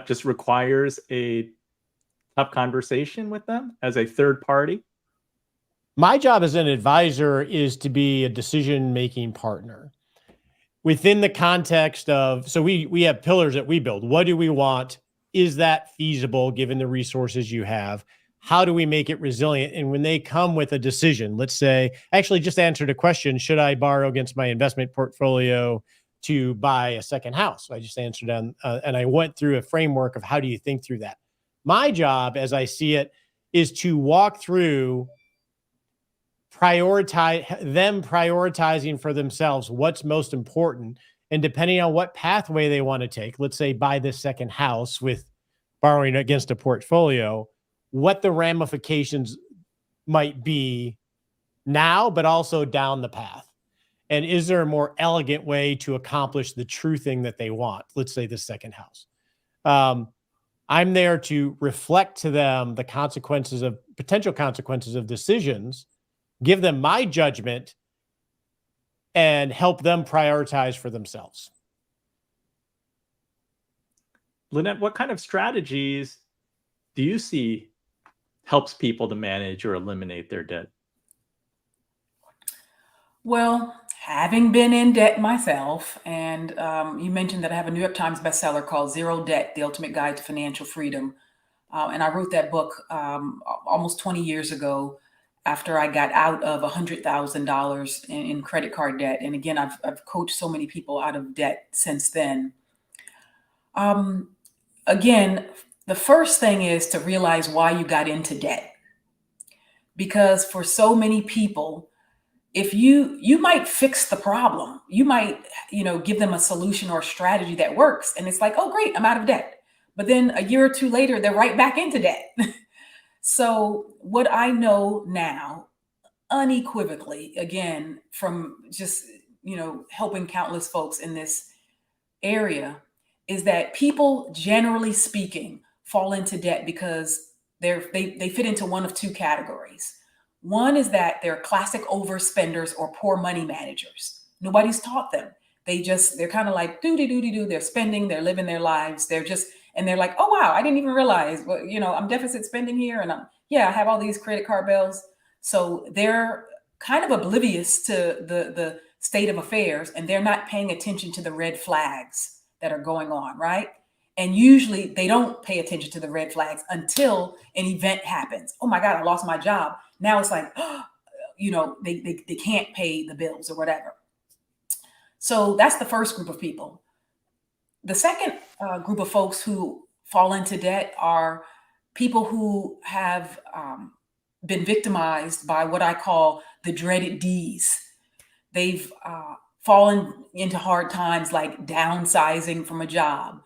just requires a tough conversation with them as a third party? My job as an advisor is to be a decision-making partner within the context of, so we have pillars that we build. What do we want? Is that feasible given the resources you have? How do we make it resilient? And when they come with a decision, let's say, actually just answered a question, should I borrow against my investment portfolio to buy a second house? I just answered on, and I went through a framework of how do you think through that? My job, as I see it, is to walk through prioritizing for themselves what's most important. And depending on what pathway they want to take, let's say buy this second house with borrowing against a portfolio, what the ramifications might be now, but also down the path. And is there a more elegant way to accomplish the true thing that they want? Let's say the second house. I'm there to reflect to them the potential consequences of decisions, give them my judgment, and help them prioritize for themselves. Lynnette, what kind of strategies do you see helps people to manage or eliminate their debt? Well, having been in debt myself, and you mentioned that I have a New York Times bestseller called Zero Debt, The Ultimate Guide to Financial Freedom. And I wrote that book almost 20 years ago after I got out of $100,000 in credit card debt. And again, I've coached so many people out of debt since then. Again, the first thing is to realize why you got into debt. Because for so many people, if you might fix the problem, you might, give them a solution or a strategy that works. And it's like, oh, great, I'm out of debt. But then a year or two later, they're right back into debt. So what I know now, unequivocally, again, from just, helping countless folks in this area, is that people, generally speaking, fall into debt because they fit into one of two categories. One is that they're classic overspenders or poor money managers. Nobody's taught them. They're kind of like do. They're spending, they're living their lives. And they're like, oh, wow, I didn't even realize, I'm deficit spending here. And I have all these credit card bills. So they're kind of oblivious to the state of affairs, and they're not paying attention to the red flags that are going on, right? And usually they don't pay attention to the red flags until an event happens. Oh my God, I lost my job. Now it's like, they can't pay the bills or whatever. So that's the first group of people. The second group of folks who fall into debt are people who have been victimized by what I call the dreaded D's. They've fallen into hard times like downsizing from a job,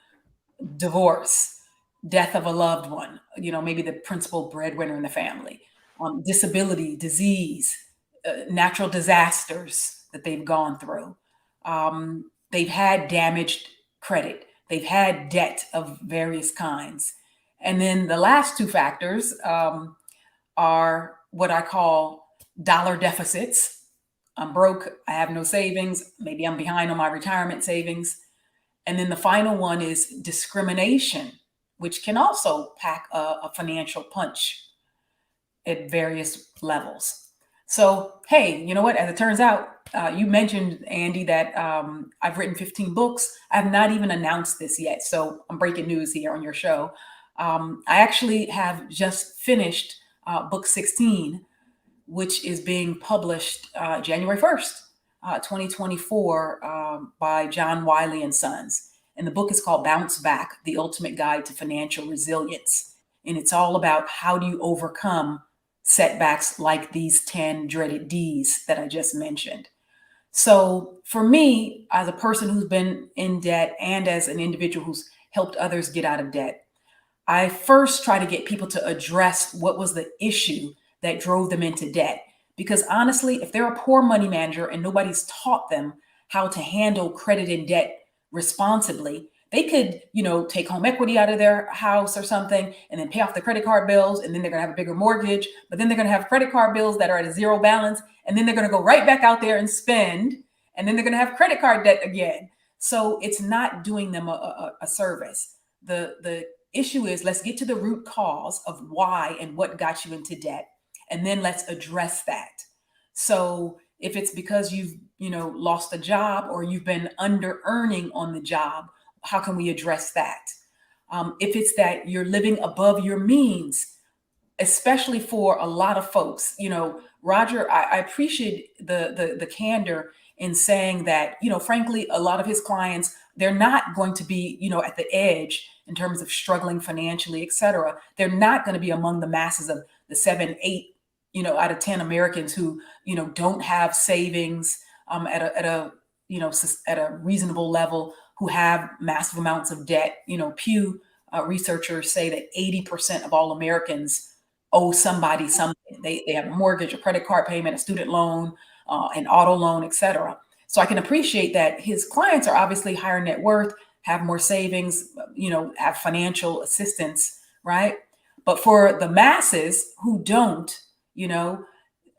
divorce, death of a loved one, maybe the principal breadwinner in the family, disability, disease, natural disasters that they've gone through. They've had damaged credit. They've had debt of various kinds. And then the last two factors are what I call dollar deficits. I'm broke. I have no savings. Maybe I'm behind on my retirement savings. And then the final one is discrimination, which can also pack a financial punch at various levels. So, hey, you know what? As it turns out, you mentioned, Andy, that I've written 15 books. I have not even announced this yet. So I'm breaking news here on your show. I actually have just finished book 16, which is being published January 1st, 2024 by John Wiley and Sons. And the book is called Bounce Back, The Ultimate Guide to Financial Resilience. And it's all about how do you overcome setbacks like these 10 dreaded D's that I just mentioned. So for me, as a person who's been in debt and as an individual who's helped others get out of debt, I first try to get people to address what was the issue that drove them into debt. Because honestly, if they're a poor money manager and nobody's taught them how to handle credit and debt responsibly, they could, take home equity out of their house or something and then pay off the credit card bills. And then they're going to have a bigger mortgage, but then they're going to have credit card bills that are at a zero balance. And then they're going to go right back out there and spend. And then they're going to have credit card debt again. So it's not doing them a service. The issue is, let's get to the root cause of why and what got you into debt. And then let's address that. So if it's because you've, lost a job or you've been under earning on the job, how can we address that? If it's that you're living above your means, especially for a lot of folks, Roger, I appreciate the candor in saying that, frankly, a lot of his clients, they're not going to be, at the edge in terms of struggling financially, et cetera. They're not going to be among the masses of the 7, 8, out of 10 Americans who, don't have savings at a reasonable level, who have massive amounts of debt. Pew researchers say that 80% of all Americans owe somebody something. They have a mortgage, a credit card payment, a student loan, an auto loan, et cetera. So I can appreciate that his clients are obviously higher net worth, have more savings, have financial assistance, right? But for the masses who don't,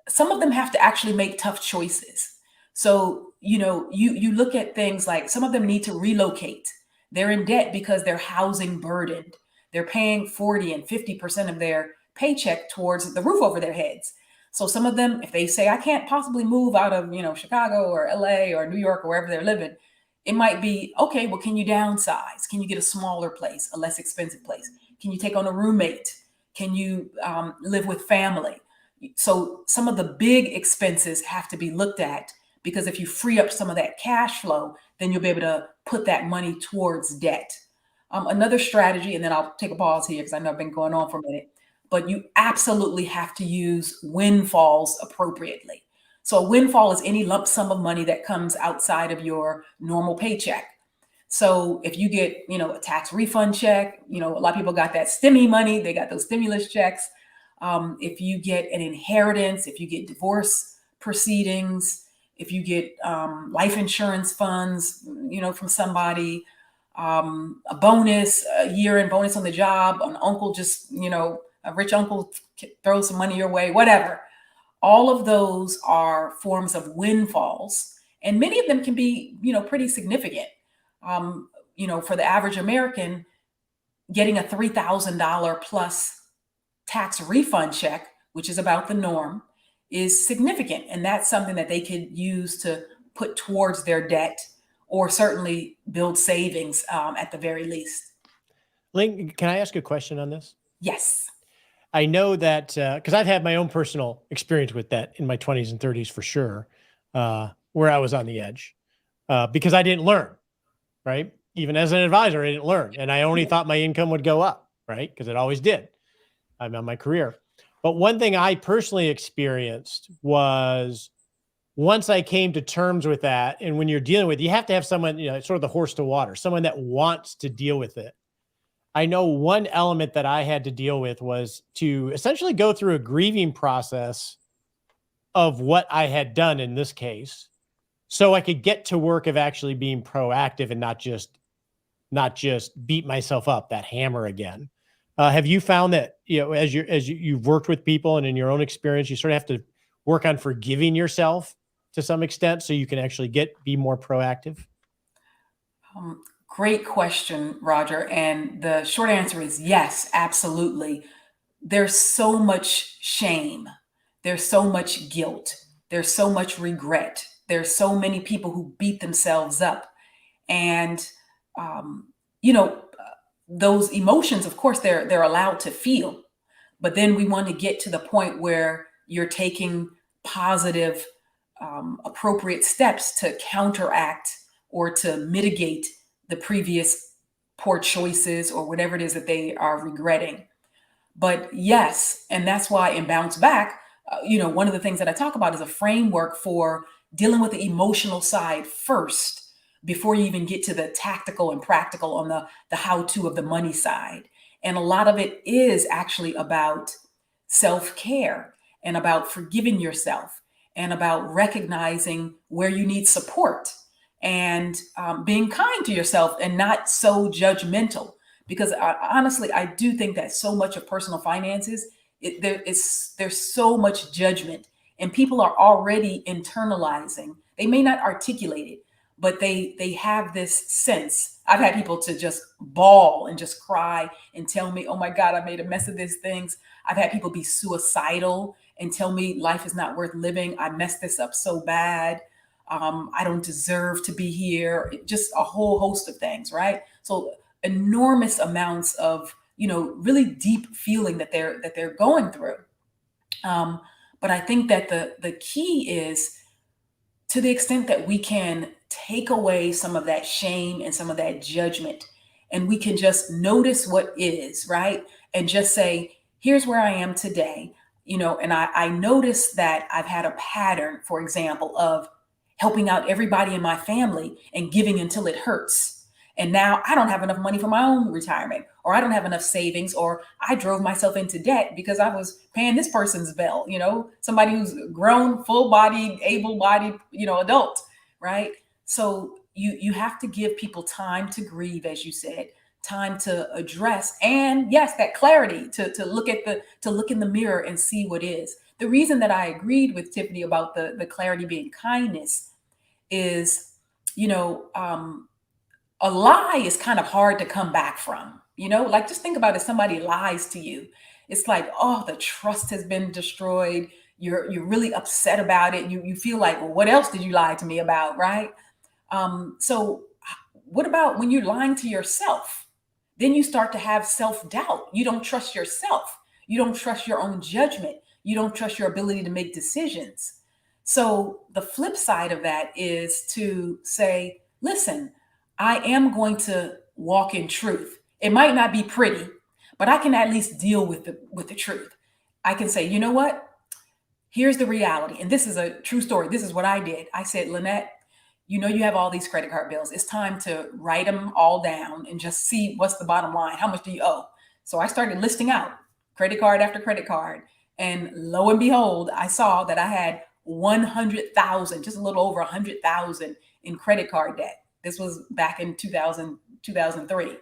some of them have to actually make tough choices. So, you look at things like some of them need to relocate. They're in debt because they're housing burdened. They're paying 40 and 50% of their paycheck towards the roof over their heads. So some of them, if they say, I can't possibly move out of, Chicago or LA or New York or wherever they're living, it might be, okay, well, can you downsize? Can you get a smaller place, a less expensive place? Can you take on a roommate? Can you live with family? So some of the big expenses have to be looked at, because if you free up some of that cash flow, then you'll be able to put that money towards debt. Another strategy, and then I'll take a pause here because I know I've been going on for a minute, but you absolutely have to use windfalls appropriately. So a windfall is any lump sum of money that comes outside of your normal paycheck. So if you get, a tax refund check, a lot of people got that stimmy money, they got those stimulus checks. If you get an inheritance, if you get divorce proceedings, if you get life insurance funds, from somebody, a bonus, a year-end bonus on the job, an uncle just, a rich uncle throws some money your way, whatever. All of those are forms of windfalls. And many of them can be, pretty significant. For the average American, getting a $3,000 plus tax refund check, which is about the norm, is significant. And that's something that they could use to put towards their debt, or certainly build savings at the very least. Lynn, can I ask a question on this? Yes. I know that because I've had my own personal experience with that in my 20s and 30s for sure, where I was on the edge because I didn't learn, right? Even as an advisor, I didn't learn. And I only thought my income would go up, right? Because it always did. I'm on my career. But one thing I personally experienced was once I came to terms with that, and when you're dealing with, you have to have someone, sort of the horse to water, someone that wants to deal with it. I know one element that I had to deal with was to essentially go through a grieving process of what I had done in this case, so I could get to work of actually being proactive and not just beat myself up, that hammer again. Have you found that, as you've worked with people and in your own experience, you sort of have to work on forgiving yourself to some extent so you can actually be more proactive? Great question, Roger. And the short answer is yes, absolutely. There's so much shame. There's so much guilt. There's so much regret. There's so many people who beat themselves up. And, you know, those emotions, of course, they're allowed to feel. But then we want to get to the point where you're taking positive, appropriate steps to counteract or to mitigate the previous poor choices or whatever it is that they are regretting. But yes, and that's why in Bounce Back, one of the things that I talk about is a framework for dealing with the emotional side first before you even get to the tactical and practical on the how-to of the money side. And a lot of it is actually about self-care and about forgiving yourself and about recognizing where you need support and being kind to yourself and not so judgmental. Because honestly, I do think that so much of personal finances, there's so much judgment, and people are already internalizing. They may not articulate it, but they have this sense. I've had people to just bawl and just cry and tell me, "Oh my God, I made a mess of these things." I've had people be suicidal and tell me life is not worth living. I messed this up so bad. I don't deserve to be here. Just a whole host of things, right? So enormous amounts of, really deep feeling that they're going through. But I think that the key is, to the extent that we can take away some of that shame and some of that judgment, and we can just notice what is, right? And just say, here's where I am today. And I noticed that I've had a pattern, for example, of helping out everybody in my family and giving until it hurts. And now I don't have enough money for my own retirement, or I don't have enough savings, or I drove myself into debt because I was paying this person's bill, somebody who's grown, full-bodied, able-bodied, adult, right? So you have to give people time to grieve, as you said, time to address, and yes, that clarity to look in the mirror and see what is. The reason that I agreed with Tiffany about the clarity being kindness is, a lie is kind of hard to come back from, like just think about it. Somebody lies to you. It's like, oh, the trust has been destroyed. You're really upset about it. You feel like, well, what else did you lie to me about? Right. So what about when you're lying to yourself? Then you start to have self-doubt. You don't trust yourself. You don't trust your own judgment. You don't trust your ability to make decisions. So the flip side of that is to say, listen, I am going to walk in truth. It might not be pretty, but I can at least deal with the truth. I can say, you know what? Here's the reality. And this is a true story. This is what I did. I said, Lynnette, you have all these credit card bills. It's time to write them all down and just see what's the bottom line. How much do you owe? So I started listing out credit card after credit card. And lo and behold, I saw that I had 100,000, just a little over 100,000 in credit card debt. This was back in 2003.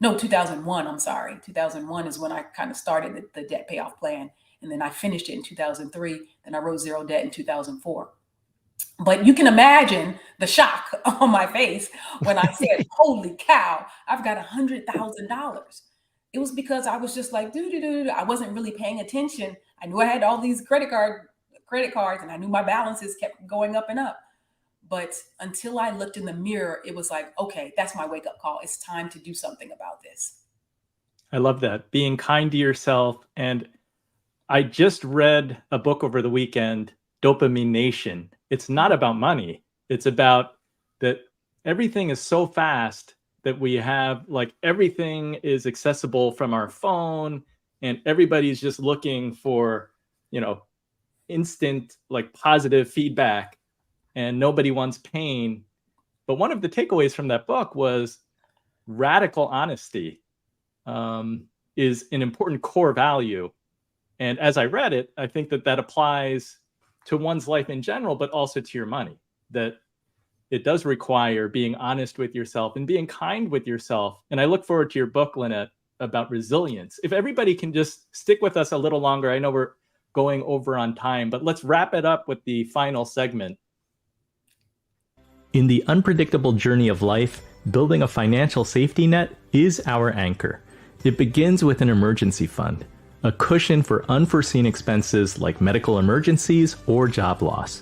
No, 2001. I'm sorry. 2001 is when I kind of started the debt payoff plan. And then I finished it in 2003. Then I wrote zero debt in 2004. But you can imagine the shock on my face when I said, holy cow, I've got $100,000. It was because I was just like, I wasn't really paying attention. I knew I had all these credit cards, and I knew my balances kept going up and up. But until I looked in the mirror, it was like, okay, that's my wake up call. It's time to do something about this. I love that. Being kind to yourself. And I just read a book over the weekend, Dopamine Nation. It's not about money. It's about that everything is so fast that we have, like, everything is accessible from our phone, and everybody's just looking for, instant, like, positive feedback, and nobody wants pain. But one of the takeaways from that book was radical honesty is an important core value. And as I read it, I think that applies to one's life in general, but also to your money, that it does require being honest with yourself and being kind with yourself. And I look forward to your book, Lynnette, about resilience. If everybody can just stick with us a little longer, I know we're going over on time, but let's wrap it up with the final segment. In the unpredictable journey of life, building a financial safety net is our anchor. It begins with an emergency fund, a cushion for unforeseen expenses like medical emergencies or job loss.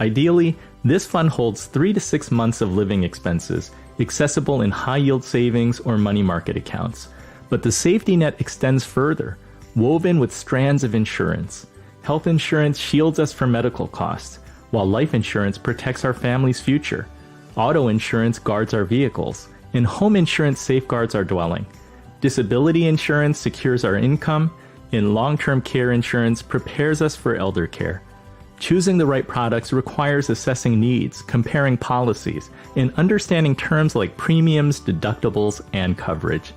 Ideally, this fund holds 3 to 6 months of living expenses, accessible in high-yield savings or money market accounts. But the safety net extends further, woven with strands of insurance. Health insurance shields us from medical costs, while life insurance protects our family's future. Auto insurance guards our vehicles, and home insurance safeguards our dwelling. Disability insurance secures our income, and long-term care insurance prepares us for elder care. Choosing the right products requires assessing needs, comparing policies, and understanding terms like premiums, deductibles, and coverage.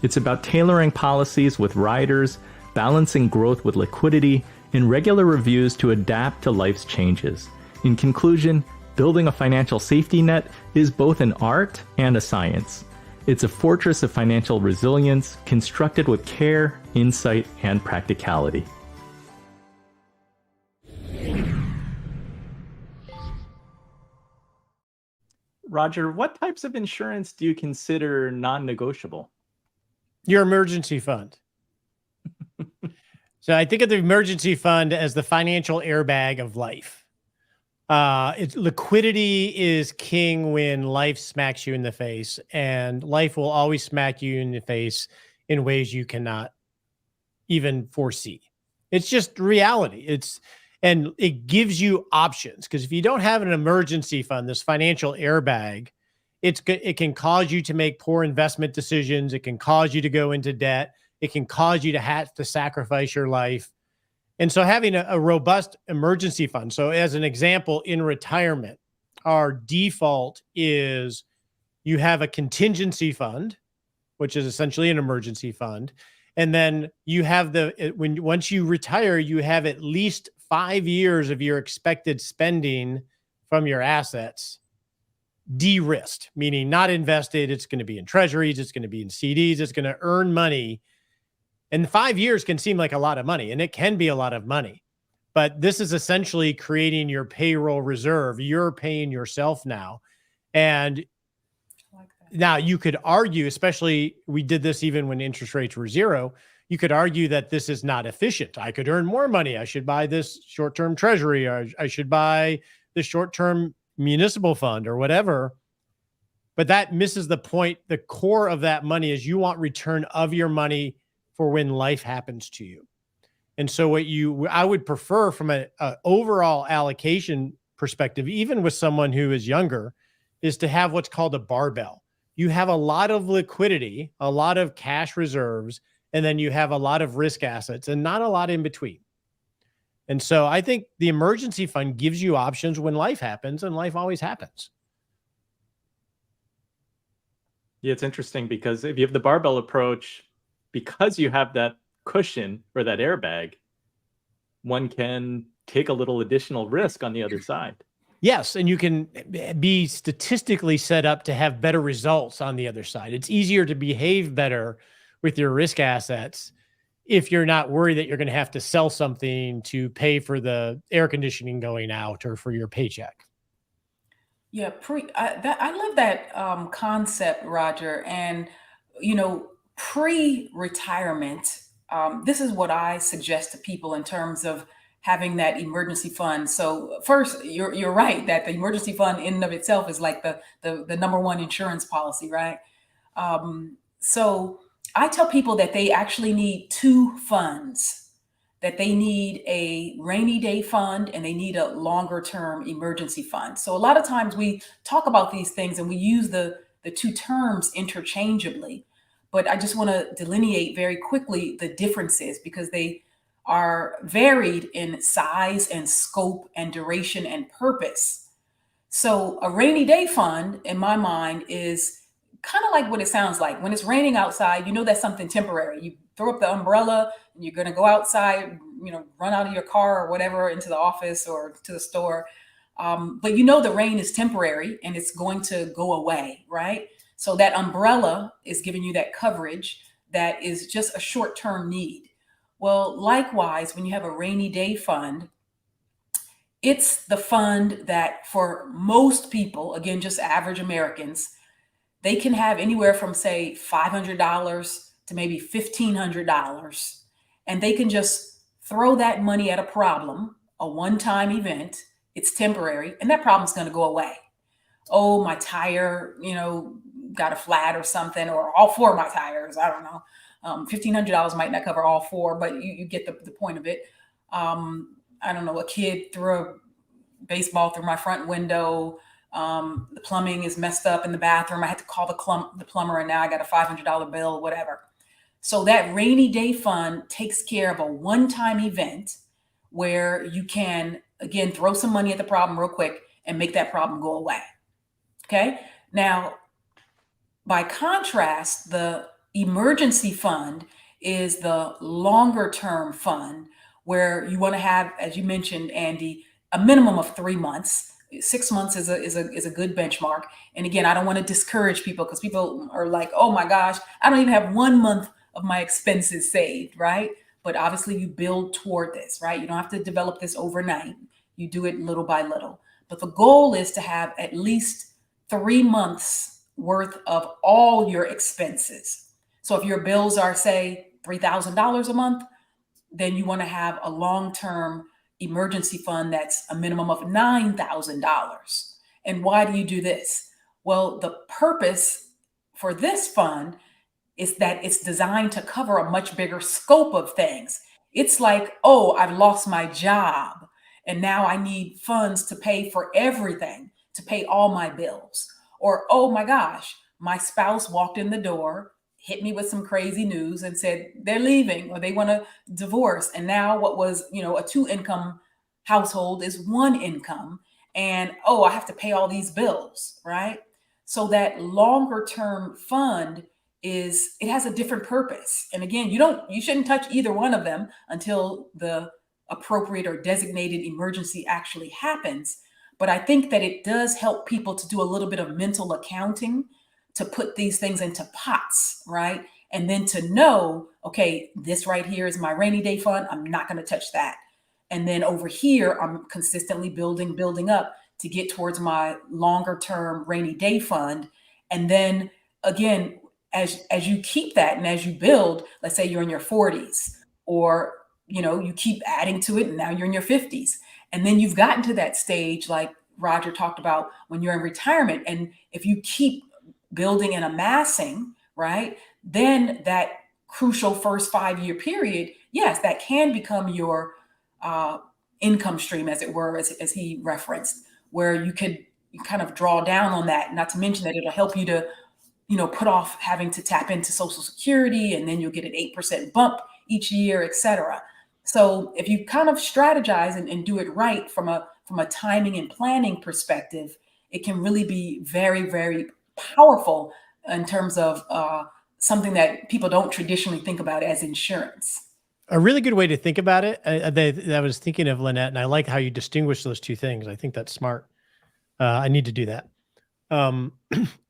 It's about tailoring policies with riders, balancing growth with liquidity, and regular reviews to adapt to life's changes. In conclusion, building a financial safety net is both an art and a science. It's a fortress of financial resilience, constructed with care, insight, and practicality. Roger, what types of insurance do you consider non-negotiable? Your emergency fund. So I think of the emergency fund as the financial airbag of life. Liquidity is king when life smacks you in the face, and life will always smack you in the face in ways you cannot even foresee. It's just reality. And it gives you options, because if you don't have an emergency fund, this financial airbag, it can cause you to make poor investment decisions. It can cause you to go into debt. It can cause you to have to sacrifice your life. And so having a robust emergency fund. So as an example, in retirement, our default is you have a contingency fund, which is essentially an emergency fund. And then you have once you retire, you have at least 5 years of your expected spending from your assets de-risked, meaning not invested. It's going to be in treasuries. It's going to be in CDs. It's going to earn money. And 5 years can seem like a lot of money, and it can be a lot of money. But this is essentially creating your payroll reserve. You're paying yourself now. And now you could argue, especially we did this even when interest rates were zero, you could argue that this is not efficient. I could earn more money. I should buy this short-term treasury, or I should buy the short-term municipal fund or whatever. But that misses the point. The core of that money is you want return of your money for when life happens to you. And so I would prefer from an overall allocation perspective, even with someone who is younger, is to have what's called a barbell. You have a lot of liquidity, a lot of cash reserves, and then you have a lot of risk assets and not a lot in between. And so I think the emergency fund gives you options when life happens, and life always happens. Yeah, it's interesting because if you have the barbell approach, because you have that cushion or that airbag, one can take a little additional risk on the other side. Yes, and you can be statistically set up to have better results on the other side. It's easier to behave better with your risk assets if you're not worried that you're going to have to sell something to pay for the air conditioning going out or for your paycheck. Yeah, I love that concept, Roger. And, pre-retirement, this is what I suggest to people in terms of having that emergency fund. So first, you're right that the emergency fund in and of itself is like the number one insurance policy, right? So I tell people that they actually need two funds, that they need a rainy day fund and they need a longer term emergency fund. So a lot of times we talk about these things and we use the two terms interchangeably, but I just want to delineate very quickly the differences because they are varied in size and scope and duration and purpose. So a rainy day fund in my mind is kind of like what it sounds like. When it's raining outside, you know that's something temporary. You throw up the umbrella and you're going to go outside, run out of your car or whatever into the office or to the store. But you know the rain is temporary and it's going to go away, right? So that umbrella is giving you that coverage that is just a short-term need. Well, likewise, when you have a rainy day fund, it's the fund that for most people, again, just average Americans, they can have anywhere from say $500 to maybe $1,500. And they can just throw that money at a problem, a one-time event. It's temporary and that problem's going to go away. Oh, my tire, got a flat or something, or all four of my tires. I don't know. $1,500 might not cover all four, but you get the point of it. I don't know, a kid threw a baseball through my front window. The plumbing is messed up in the bathroom. I had to call the plumber and now I got a $500 bill, whatever. So that rainy day fund takes care of a one-time event where you can, again, throw some money at the problem real quick and make that problem go away. Okay. Now, by contrast, the emergency fund is the longer term fund where you want to have, as you mentioned, Andy, a minimum of 3 months. 6 months is a good benchmark. And again, I don't want to discourage people because people are like, oh my gosh, I don't even have 1 month of my expenses saved, right? But obviously you build toward this, right? You don't have to develop this overnight. You do it little by little. But the goal is to have at least 3 months worth of all your expenses. So if your bills are, say, $3,000 a month, then you want to have a long-term emergency fund that's a minimum of $9,000. And why do you do this? Well, the purpose for this fund is that it's designed to cover a much bigger scope of things. It's like, oh, I've lost my job and now I need funds to pay for everything, to pay all my bills. Or, oh my gosh, my spouse walked in the door, hit me with some crazy news and said they're leaving or they want to divorce. And now what was, a 2-income household is 1 income. And, oh, I have to pay all these bills, right? So that longer term fund it has a different purpose. And again, you shouldn't touch either one of them until the appropriate or designated emergency actually happens. But I think that it does help people to do a little bit of mental accounting, to put these things into pots, right? And then to know, okay, this right here is my rainy day fund. I'm not going to touch that. And then over here, I'm consistently building up to get towards my longer term rainy day fund. And then again, as you keep that and as you build, let's say you're in your 40s or, you keep adding to it and now you're in your 50s. And then you've gotten to that stage, like Roger talked about, when you're in retirement. And if you keep building and amassing, right, then that crucial first 5-year period, yes, that can become your income stream, as it were, as he referenced, where you kind of draw down on that. Not to mention that it'll help you to, put off having to tap into Social Security, and then you'll get an 8% bump each year, et cetera. So if you kind of strategize and do it right from a timing and planning perspective, it can really be very, very powerful in terms of something that people don't traditionally think about as insurance. A really good way to think about it, I was thinking of Lynnette, and I like how you distinguish those two things. I think that's smart. I need to do that.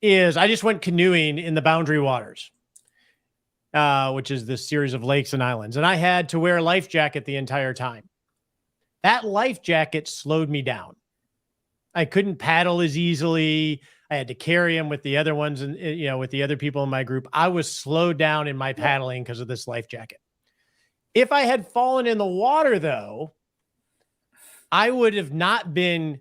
Is I just went canoeing in the Boundary Waters, which is this series of lakes and islands. And I had to wear a life jacket the entire time. That life jacket slowed me down. I couldn't paddle as easily. I had to carry him with the other ones and, with the other people in my group. I was slowed down in my paddling because of this life jacket. If I had fallen in the water, though, I would have not been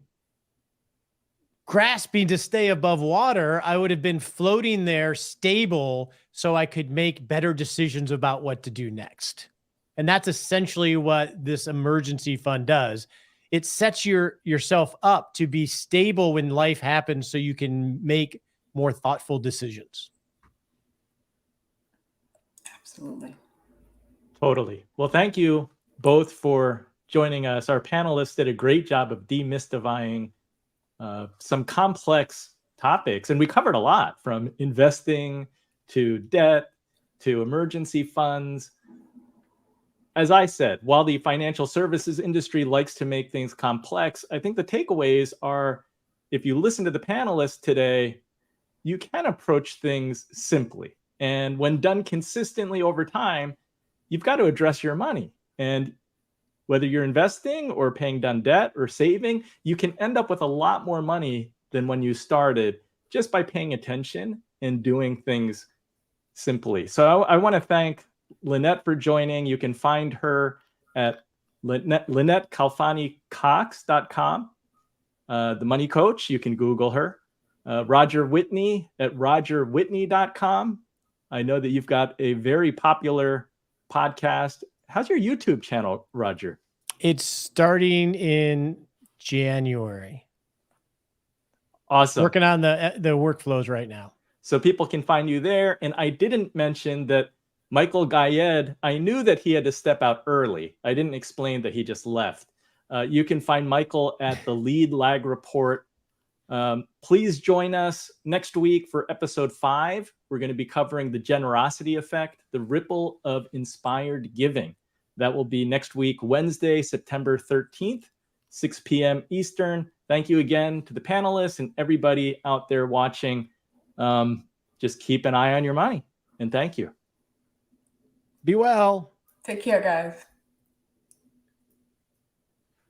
grasping to stay above water. I would have been floating there stable so I could make better decisions about what to do next. And that's essentially what this emergency fund does. It sets yourself up to be stable when life happens so you can make more thoughtful decisions. Absolutely. Totally. Well, thank you both for joining us. Our panelists did a great job of demystifying some complex topics, and we covered a lot, from investing to debt to emergency funds. As I said, while the financial services industry likes to make things complex, I think the takeaways are, if you listen to the panelists today, you can approach things simply. And when done consistently over time, you've got to address your money. And whether you're investing or paying down debt or saving, you can end up with a lot more money than when you started, just by paying attention and doing things simply. So I want to thank Lynnette for joining. You can find her at LynnetteKhalfani-Cox.com. The Money Coach, you can Google her. Roger Whitney at RogerWhitney.com. I know that you've got a very popular podcast. How's your YouTube channel, Roger? It's starting in January. Awesome. Working on the workflows right now. So people can find you there. And I didn't mention that Michael Gayed, I knew that he had to step out early. I didn't explain that he just left. You can find Michael at the Lead Lag Report. Please join us next week for episode 5. We're going to be covering the generosity effect, the ripple of inspired giving. That will be next week, Wednesday, September 13th, 6 p.m. Eastern. Thank you again to the panelists and everybody out there watching. Just keep an eye on your money. And thank you. Be well. Take care, guys.